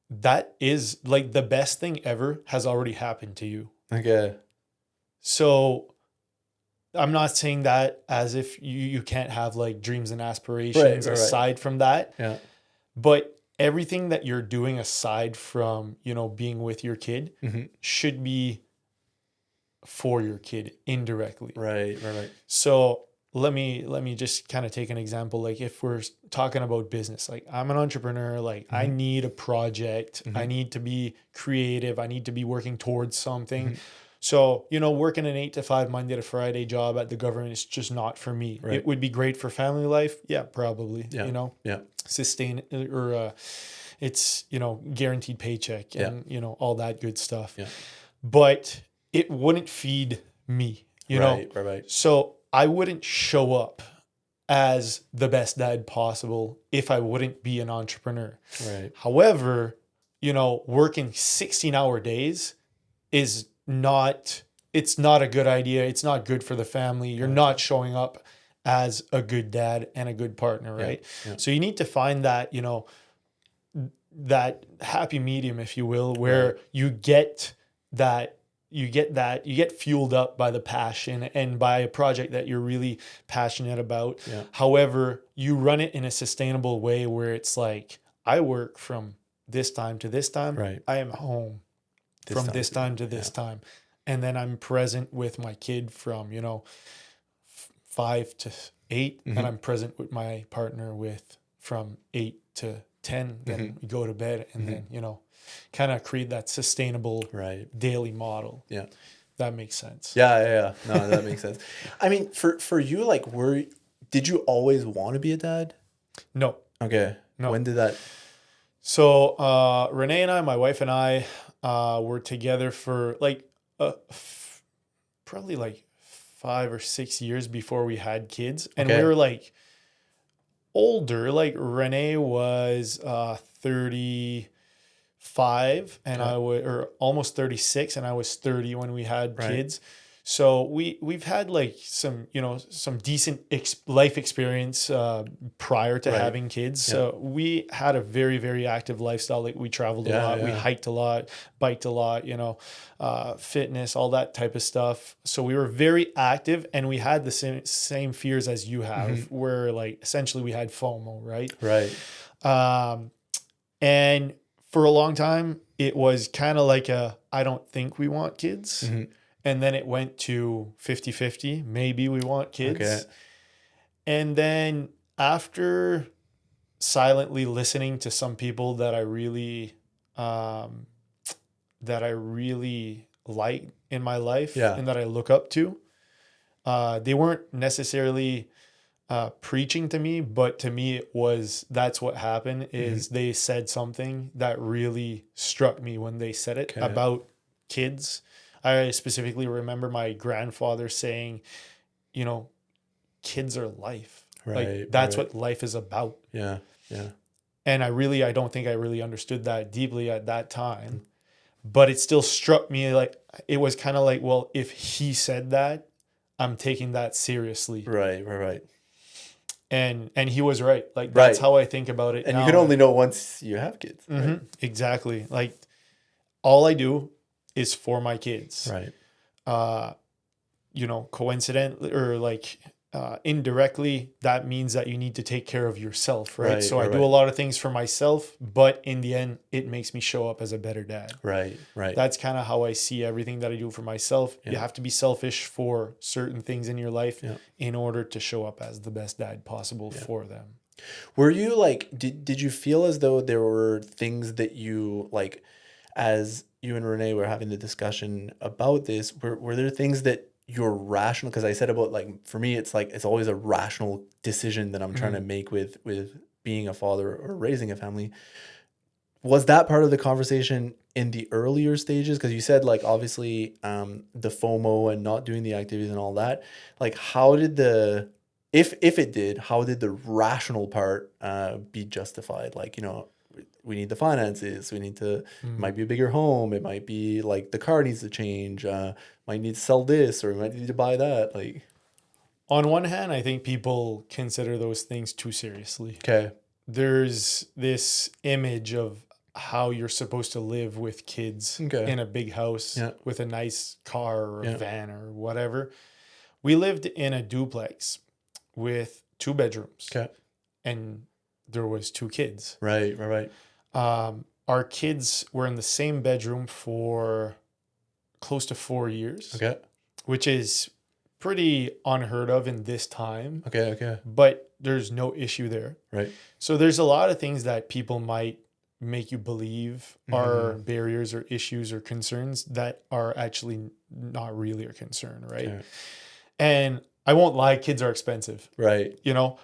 that is like the best thing ever has already happened to you. Okay. So I'm not saying that as if you can't have like dreams and aspirations aside from that. Yeah. But everything that you're doing aside from, you know, being with your kid should be for your kid indirectly. Right. So let me just kind of take an example. Like if we're talking about business, like I'm an entrepreneur, like I need a project, I need to be creative, I need to be working towards something. So, you know, working an 8 to 5 Monday to Friday job at the government is just not for me. Right. It would be great for family life. Yeah, probably, you know, sustain or it's, you know, guaranteed paycheck and, you know, all that good stuff. Yeah. But it wouldn't feed me, you know? Right. So I wouldn't show up as the best dad possible if I wouldn't be an entrepreneur. Right. However, working 16-hour days is not, it's not a good idea. It's not good for the family. You're not showing up as a good dad and a good partner, right? Yeah. So you need to find that, that happy medium, if you will, where you get fueled up by the passion and by a project that you're really passionate about. Yeah. However, you run it in a sustainable way where it's like, I work from this time to this time. Right. I am home from this time to this time. And then I'm present with my kid from, 5 to 8. And I'm present with my partner from 8 to 10. Then we go to bed and then, kind of create that sustainable daily model. Yeah. That makes sense. Yeah. No, that makes sense. I mean, for you, like, did you always want to be a dad? No. Okay. No. When did that? So Renee and I, my wife and I, were together for probably like 5 or 6 years before we had kids. And we were like older. Like Renee was 35 and or almost 36, and I was 30 when we had kids. So we've had like some decent life experience prior to having kids. So we had a very, very active lifestyle. Like we traveled a lot, we hiked a lot, biked a lot, fitness, all that type of stuff. So we were very active, and we had the same fears as you have, where like essentially we had FOMO, right? Right. And for a long time, it was kind of like I don't think we want kids. And then it went to 50-50. Maybe we want kids. Okay. And then after silently listening to some people that I really like in my life and that I look up to, they weren't necessarily preaching to me, but to me that's what happened is they said something that really struck me when they said it about kids. I specifically remember my grandfather saying, kids are life. Like that's what life is about. Yeah. Yeah. And I don't think I really understood that deeply at that time, but it still struck me. Like, it was kind of like, well, if he said that, I'm taking that seriously. Right. And he was right. Like, that's how I think about it. And now. you can only know once you have kids. Right? Exactly. Like, all I do is for my kids. Right. Coincidentally or like indirectly, that means that you need to take care of yourself, right? So I do a lot of things for myself, but in the end, it makes me show up as a better dad. Right. That's kind of how I see everything that I do for myself. Yeah. You have to be selfish for certain things in your life in order to show up as the best dad possible for them. Were you like, did you feel as though there were things that you like, as you and Renee were having the discussion about this, were there things that you're rational? Because I said about, like, for me, it's like, it's always a rational decision that I'm trying to make with being a father or raising a family. Was that part of the conversation in the earlier stages? Because you said, like, obviously the FOMO and not doing the activities and all that, like, how did if it did, how did the rational part be justified? Like, we need the finances. We need to, it might be a bigger home. It might be like the car needs to change. Might need to sell this, or we might need to buy that. Like, on one hand, I think people consider those things too seriously. Okay. There's this image of how you're supposed to live with kids in a big house with a nice car or a van or whatever. We lived in a duplex with 2 bedrooms. Okay. And there was 2 kids. Right. Our kids were in the same bedroom for close to 4 years. Okay. Which is pretty unheard of in this time. Okay. But there's no issue there. Right. So there's a lot of things that people might make you believe are barriers or issues or concerns that are actually not really a concern, right? Okay. And I won't lie, kids are expensive. Right.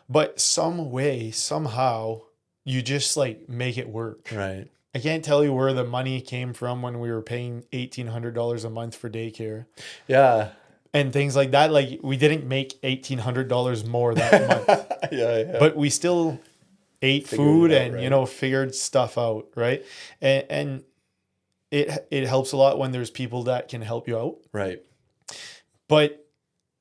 But some way, somehow, you just like make it work. Right. I can't tell you where the money came from when we were paying $1,800 a month for daycare. Yeah. and things like that. Like we didn't make $1,800 more that month, Yeah. but we still ate Figured food it out, and, right? you know, figured stuff out. Right. And it helps a lot when there's people that can help you out. Right. But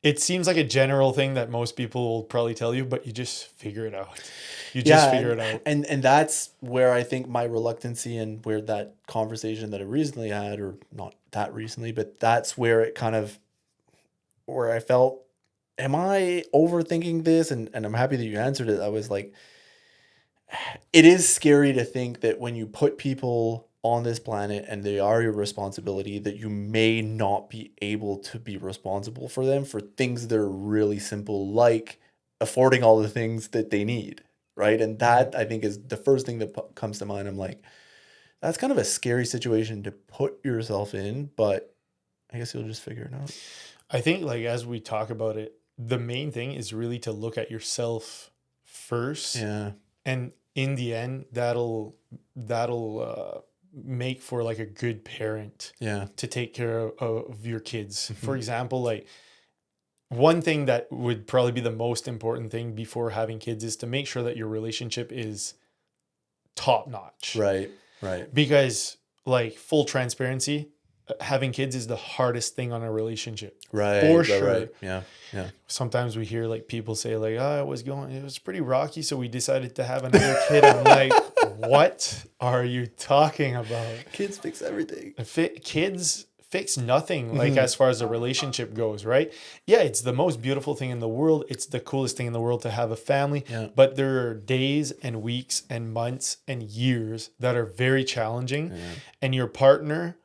it seems like a general thing that most people will probably tell you, but you just figure it out. You just figure it out. And that's where I think my reluctancy and where that conversation that I recently had, or not that recently, but that's where it kind of, where I felt, am I overthinking this? And I'm happy that you answered it. I was like, it is scary to think that when you put people on this planet and they are your responsibility, that you may not be able to be responsible for them for things that are really simple, like affording all the things that they need. Right. And that I think is the first thing that comes to mind. I'm like, that's kind of a scary situation to put yourself in, but I guess you'll just figure it out. I think, like, as we talk about it, the main thing is really to look at yourself first. Yeah. And in the end, that'll make for like a good parent. Yeah. To take care of your kids. For example, like one thing that would probably be the most important thing before having kids is to make sure that your relationship is top notch. Right. Because, like, full transparency, having kids is the hardest thing on a relationship. Right. For sure. Right. Yeah. Sometimes we hear like people say like, it was pretty rocky, so we decided to have another kid. I'm like, what are you talking about? Kids fix everything. Kids fix nothing, like, as far as the relationship goes, right? Yeah, it's the most beautiful thing in the world. It's the coolest thing in the world to have a family. Yeah. But there are days and weeks and months and years that are very challenging. Yeah. And your partner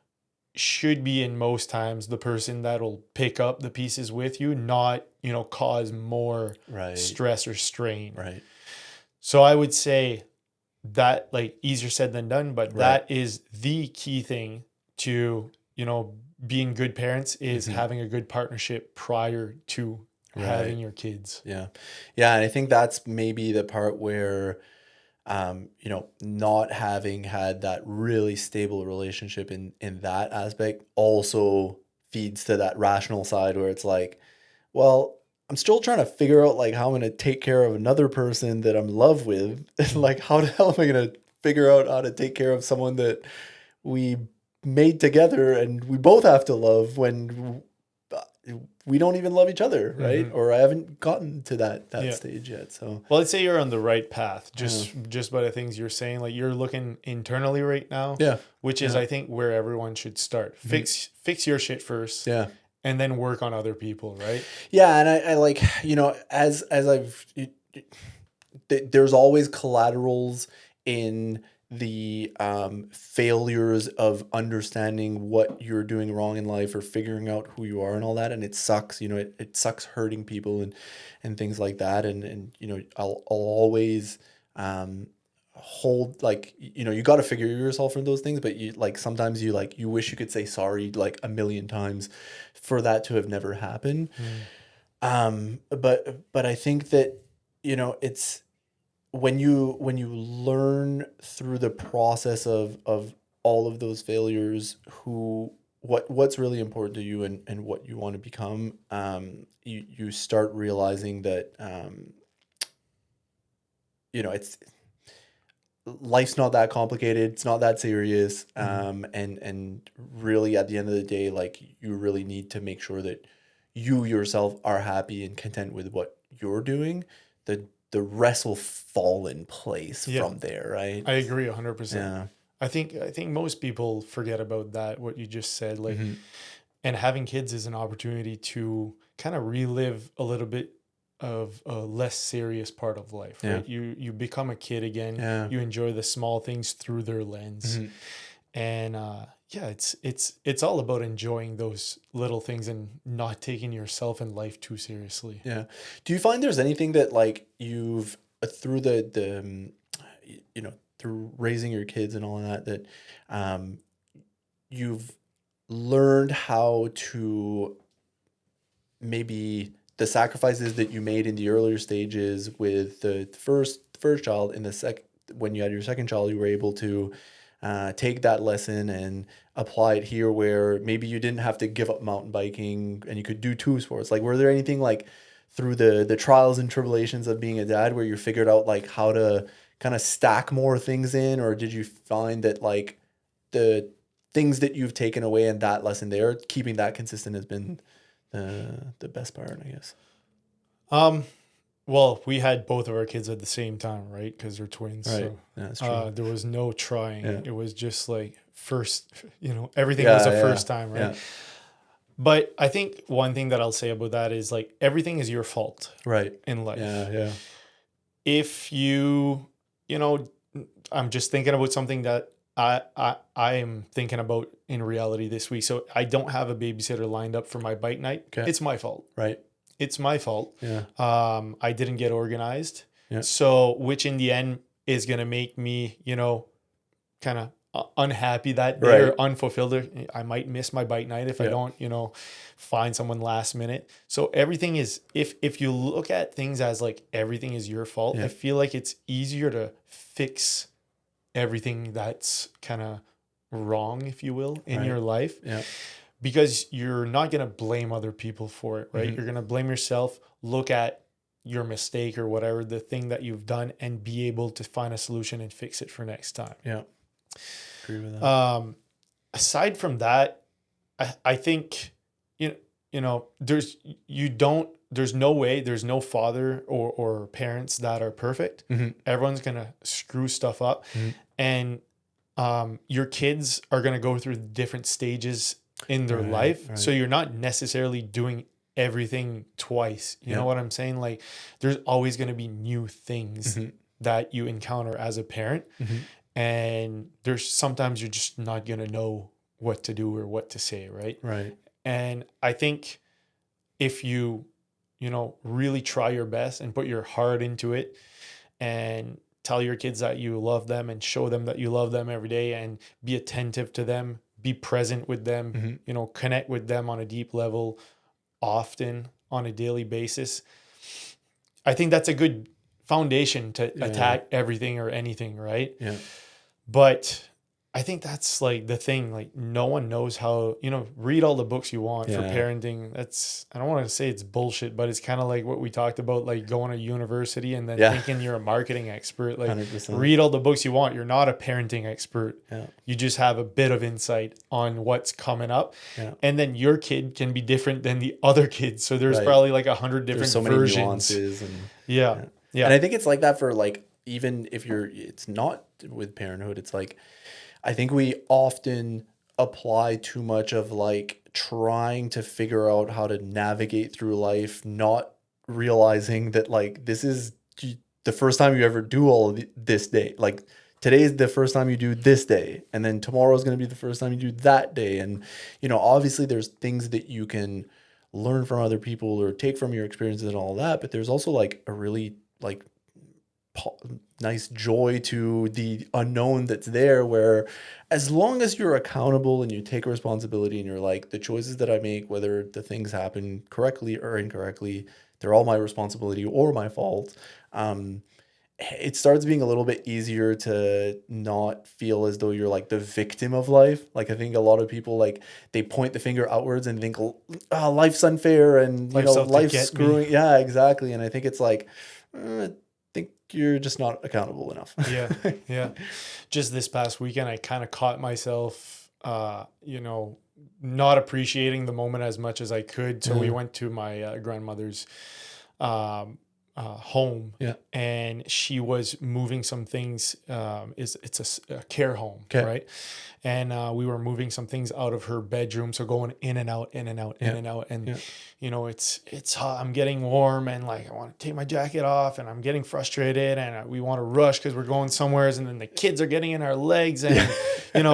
should be, in most times, the person that'll pick up the pieces with you, not, you know, cause more stress or strain. Right. So I would say that, like, easier said than done, but that is the key thing to, you know, being good parents, is having a good partnership prior to having your kids. Yeah. And I think that's maybe the part where, you know, not having had that really stable relationship in that aspect also feeds to that rational side where it's like, well, I'm still trying to figure out like how I'm going to take care of another person that I'm in love with. Like, how the hell am I going to figure out how to take care of someone that we made together and we both have to love when we don't even love each other, right? Or I haven't gotten to that stage yet. So, well, I'd say you're on the right path, just by the things you're saying. Like, you're looking internally right now, which is I think where everyone should start. Fix your shit first, and then work on other people, right? Yeah, and I like, you know, as I've there's always collaterals in the failures of understanding what you're doing wrong in life or figuring out who you are and all that, and it sucks, you know, it sucks hurting people and things like that, and you know, I'll always hold, like, you know, you got to figure yourself in those things, but you, like, sometimes you, like, you wish you could say sorry like a million times for that to have never happened. But I think that, you know, it's when you learn through the process of all of those failures what's really important to you and what you want to become, you start realizing that you know, it's life's not that complicated, it's not that serious, and really at the end of the day, like, you really need to make sure that you yourself are happy and content with what you're doing. The rest will fall in place from there, right? I agree 100%. Yeah. I think most people forget about that, what you just said. Like, and having kids is an opportunity to kind of relive a little bit of a less serious part of life, right? You become a kid again. You enjoy the small things through their lens. And it's all about enjoying those little things and not taking yourself and life too seriously. Yeah. Do you find there's anything that, like, you've through the you know, through raising your kids and all of that you've learned how to, maybe the sacrifices that you made in the earlier stages with the first child, in the when you had your second child, you were able to take that lesson and apply it here where maybe you didn't have to give up mountain biking and you could do two sports? Like, were there anything like through the trials and tribulations of being a dad where you figured out like how to kind of stack more things in, or did you find that like the things that you've taken away in that lesson there, keeping that consistent has been the best part, I guess? Well, we had both of our kids at the same time, right? Because they're twins. Right. So Yeah, that's true. there was no trying. Yeah. It was just like first, everything was a first time, right? Yeah. But I think one thing that I'll say about that is like everything is your fault Right. in life. Yeah. If I'm just thinking about something that I am thinking about in reality this week. So I don't have a babysitter lined up for my bike night. Okay. It's my fault. Right. It's my fault. Yeah. I didn't get organized. Yeah. So which in the end is going to make me, kind of unhappy that day, or unfulfilled. I might miss my bike night if I don't, find someone last minute. So everything is, if you look at things as like everything is your fault, I feel like it's easier to fix everything that's kind of wrong, if you will, in your life. Yeah. Because you're not going to blame other people for it, right? Mm-hmm. You're going to blame yourself, look at your mistake or whatever, the thing that you've done, and be able to find a solution and fix it for next time. Yeah. Agree with that. Aside from that, I think, there's no way, there's no father or parents that are perfect. Mm-hmm. Everyone's going to screw stuff up. Mm-hmm. And your kids are going to go through different stages in their life. Right. So you're not necessarily doing everything twice. You know what I'm saying? Like there's always going to be new things that you encounter as a parent. And there's sometimes you're just not going to know what to do or what to say. Right. Right. And I think if you, really try your best and put your heart into it and tell your kids that you love them and show them that you love them every day and be attentive to them, be present with them, connect with them on a deep level, often on a daily basis. I think that's a good foundation to attack everything or anything, right? Yeah. But I think that's like the thing, like no one knows how, read all the books you want for parenting. I don't want to say it's bullshit, but it's kind of like what we talked about, like going to university and then thinking you're a marketing expert. Like 100%. Read all the books you want. You're not a parenting expert. Yeah. You just have a bit of insight on what's coming up. Yeah. And then your kid can be different than the other kids. So there's probably like 100 different versions. Many nuances. And, yeah. And I think it's like that for like, even if it's not with parenthood, it's like, I think we often apply too much of like trying to figure out how to navigate through life, not realizing that like this is the first time you ever do all of this day. Like today is the first time you do this day, and then tomorrow is going to be the first time you do that day. And, obviously there's things that you can learn from other people or take from your experiences and all that, but there's also like a really like nice joy to the unknown that's there, where as long as you're accountable and you take responsibility and you're like, the choices that I make, whether the things happen correctly or incorrectly, they're all my responsibility or my fault. It starts being a little bit easier to not feel as though you're like the victim of life. Like I think a lot of people like they point the finger outwards and think, oh, life's unfair and life's screwing. Me. Yeah, exactly. And I think it's like, you're just not accountable enough. Yeah. Just this past weekend, I kind of caught myself, not appreciating the moment as much as I could. So we went to my grandmother's home, and she was moving some things. It's a care home, right? And we were moving some things out of her bedroom, so going in and out, in and out, in and out, and it's hot. I'm getting warm, and like I want to take my jacket off, and I'm getting frustrated, and we want to rush because we're going somewhere, and then the kids are getting in our legs, and can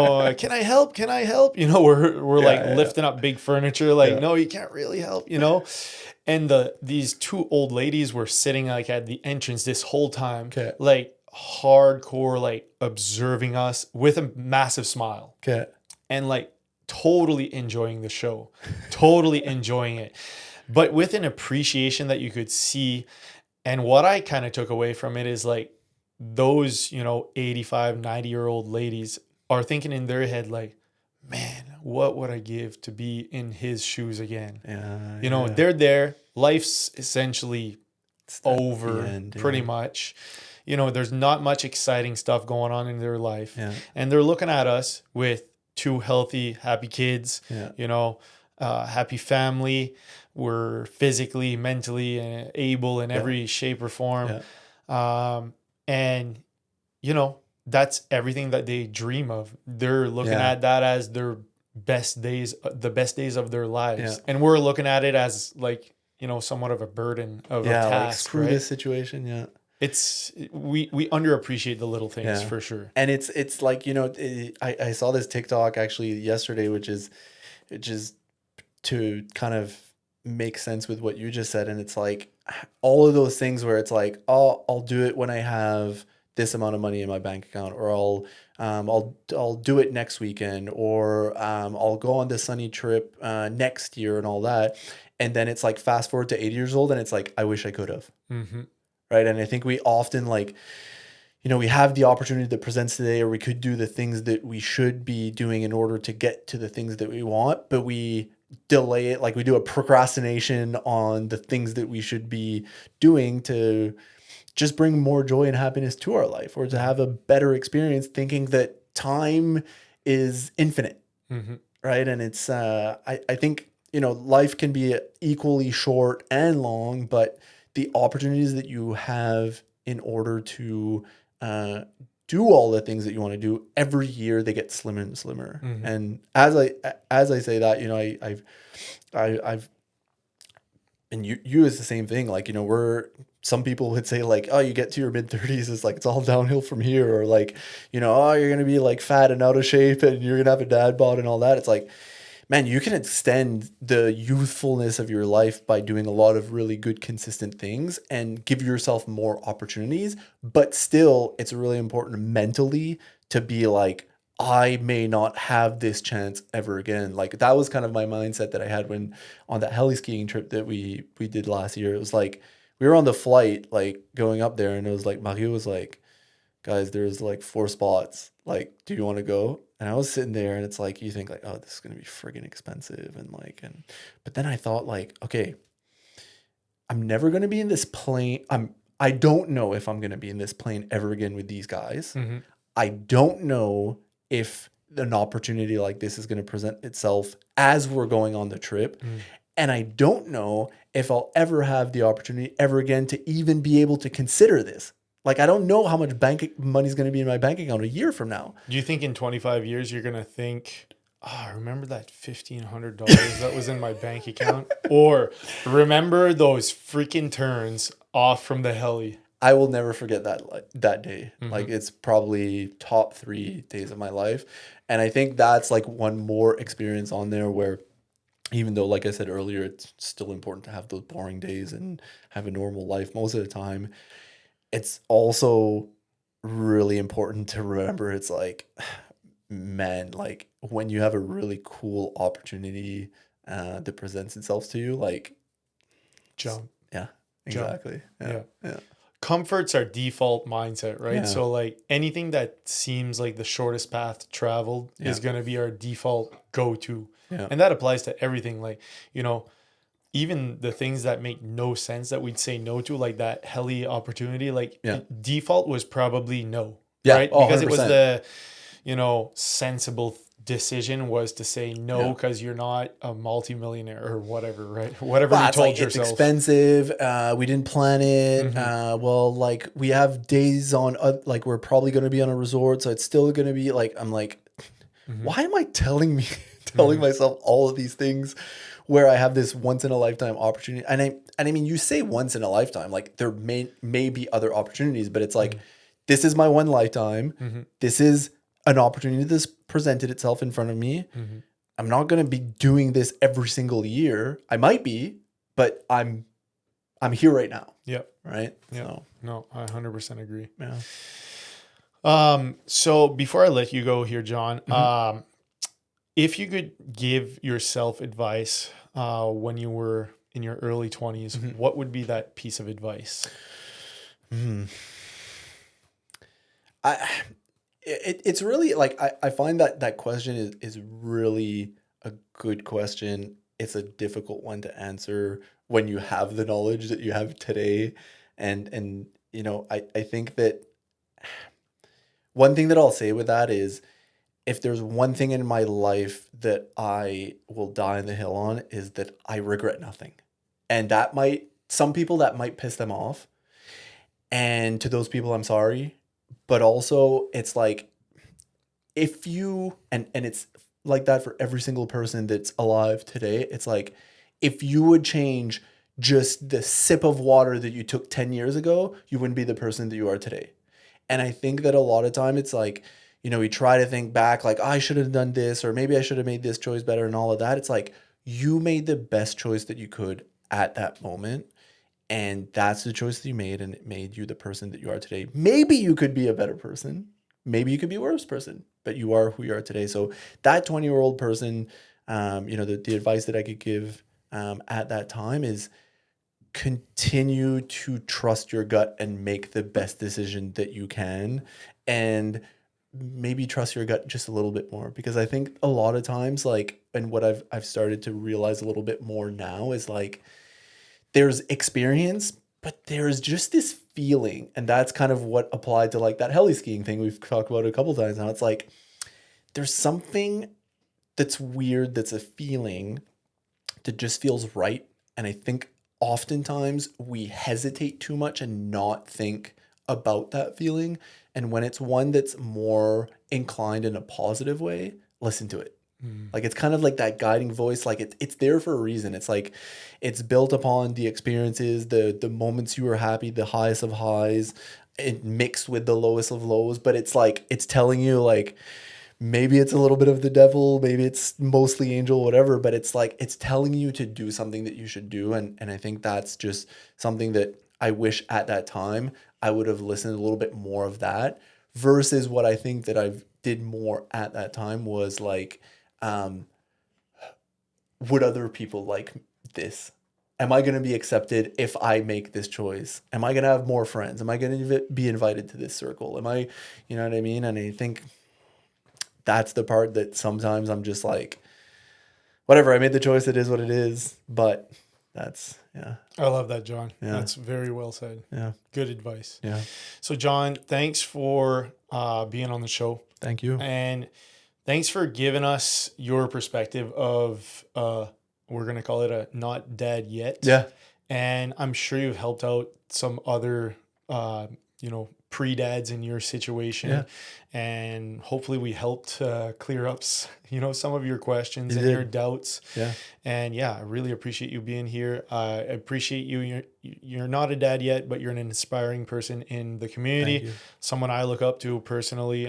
I help? Can I help? We're lifting up big furniture, like no, you can't really help, And these two old ladies were sitting like at the entrance this whole time, like hardcore, like observing us with a massive smile, and like totally enjoying the show, totally enjoying it, but with an appreciation that you could see. And what I kind of took away from it is like those, 85, 90-year-old ladies, are thinking in their head like, man, what would I give to be in his shoes again? Yeah. You know, they're there. Life's essentially It's the over end, pretty yeah. much. You know, there's not much exciting stuff going on in their life. Yeah. And they're looking at us with two healthy, happy kids, Yeah. you know, happy family. We're physically, mentally able in every shape or form. Yeah. And, you know, that's everything that they dream of. They're looking Yeah. at that as their best days, the best days of their lives. Yeah. And we're looking at it as like, you know, somewhat of a burden of a Yeah. Like, task, screw right? this situation. Yeah. It's we underappreciate the little things Yeah. for sure. And it's like, you know, I saw this TikTok actually yesterday, which is to kind of make sense with what you just said. And it's like all of those things where it's like, oh, I'll do it when I have this amount of money in my bank account, or I'll do it next weekend, or I'll go on this sunny trip next year and all that. And then it's like fast forward to 80 years old and it's like, I wish I could have. Mm-hmm. Right. And I think we often like, you know, we have the opportunity that presents today, or we could do the things that we should be doing in order to get to the things that we want, but we delay it. Like we do a procrastination on the things that we should be doing to just bring more joy and happiness to our life, or to have a better experience, thinking that time is infinite. Mm-hmm. Right. And it's, I think, you know, life can be equally short and long, but the opportunities that you have in order to do all the things that you want to do every year, they get slimmer and slimmer. Mm-hmm. And as I say that, you know, I've and you is the same thing. Like, you know, some people would say like, oh, you get to your mid-30s, it's like it's all downhill from here, or like, you know, oh, you're gonna be like fat and out of shape and you're gonna have a dad bod and all that. It's like, man, you can extend the youthfulness of your life by doing a lot of really good, consistent things and give yourself more opportunities. But still, it's really important mentally to be like, I may not have this chance ever again. Like that was kind of my mindset that I had when on that heli skiing trip that we did last year. It was like we were on the flight, like going up there, and it was like Mario was like, guys, there's like 4 spots. Like, do you want to go? And I was sitting there and it's like, you think like, oh, this is going to be friggin' expensive. But then I thought like, okay, I'm never going to be in this plane. I don't know if I'm going to be in this plane ever again with these guys. Mm-hmm. I don't know if an opportunity like this is going to present itself as we're going on the trip. Mm. And I don't know if I'll ever have the opportunity ever again to even be able to consider this. Like, I don't know how much money is going to be in my bank account a year from now. Do you think in 25 years you're going to think, oh, remember that $1,500 that was in my bank account? Or remember those freaking turns off from the heli? I will never forget that day. Mm-hmm. Like, it's probably top 3 days of my life. And I think that's like one more experience on there where, even though, like I said earlier, it's still important to have those boring days and have a normal life most of the time, it's also really important to remember it's like, man, like when you have a really cool opportunity that presents itself to you, like jump. Yeah, exactly. Yeah. Comfort's our default mindset, right? Yeah. So like anything that seems like the shortest path traveled is going to be our default go-to. Yeah. And that applies to everything. Like, you know, even the things that make no sense that we'd say no to, like that heli opportunity, like default was probably no, right? Because 100%. It was the, you know, sensible decision was to say no because you're not a multimillionaire or whatever, right? Whatever you told yourself. It's expensive. We didn't plan it. Mm-hmm. Well, like we have days on, like we're probably going to be on a resort, so it's still going to be like, I'm like, why am I telling myself all of these things where I have this once in a lifetime opportunity? And I mean, you say once in a lifetime, like there may be other opportunities, but it's like, this is my one lifetime. This is an opportunity that's presented itself in front of me. I'm not going to be doing this every single year. I might be, but I'm here right now. Yep. Right. Yep. So. No, I 100% agree. Yeah. So before I let you go here, John, if you could give yourself advice when you were in your early 20s, what would be that piece of advice? it's really like, I find that question is really a good question. It's a difficult one to answer when you have the knowledge that you have today. And I think that one thing that I'll say with that is, if there's one thing in my life that I will die on the hill on, is that I regret nothing. And some people, that might piss them off. And to those people, I'm sorry. But also, it's like, if you, and it's like that for every single person that's alive today, it's like, if you would change just the sip of water that you took 10 years ago, you wouldn't be the person that you are today. And I think that a lot of time it's like, we try to think back, like, I should have done this, or maybe I should have made this choice better and all of that. It's like, you made the best choice that you could at that moment. And that's the choice that you made, and it made you the person that you are today. Maybe you could be a better person. Maybe you could be a worse person, but you are who you are today. So that 20-year-old person, the advice that I could give at that time is, continue to trust your gut and make the best decision that you can, and maybe trust your gut just a little bit more. Because I think a lot of times, like, and what I've started to realize a little bit more now is, like, there's experience, but there's just this feeling. And that's kind of what applied to, like, that heli skiing thing we've talked about a couple times now. It's like, there's something that's weird, that's a feeling that just feels right. And I think oftentimes we hesitate too much and not think about that feeling. And when it's one that's more inclined in a positive way, listen to it. Like, it's kind of like that guiding voice. Like, it's there for a reason. It's like, it's built upon the experiences, the moments you were happy, the highest of highs, it mixed with the lowest of lows. But it's like, it's telling you, like, maybe it's a little bit of the devil, maybe it's mostly angel, whatever, but it's like, it's telling you to do something that you should do. And I think that's just something that I wish at that time I would have listened a little bit more of that, versus what I think that I did more at that time was like, would other people like this? Am I going to be accepted if I make this choice? Am I going to have more friends? Am I going to be invited to this circle? Am I, you know what I mean? And I think that's the part that sometimes I'm just like, whatever, I made the choice, it is what it is. But that's, yeah. I love that, John. Yeah. That's very well said. Yeah. Good advice. Yeah. So, John, thanks for being on the show. Thank you. And thanks for giving us your perspective of, we're going to call it a not dead yet. Yeah. And I'm sure you've helped out some other, pre-dads in your situation. Yeah. And hopefully we helped clear up, some of your questions and did. your doubts. Yeah. And yeah, I really appreciate you being here. I appreciate you. You're not a dad yet, but you're an inspiring person in the community. Thank you. Someone I look up to personally.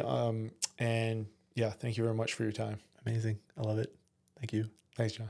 And yeah, thank you very much for your time. Amazing. I love it. Thank you. Thanks, John.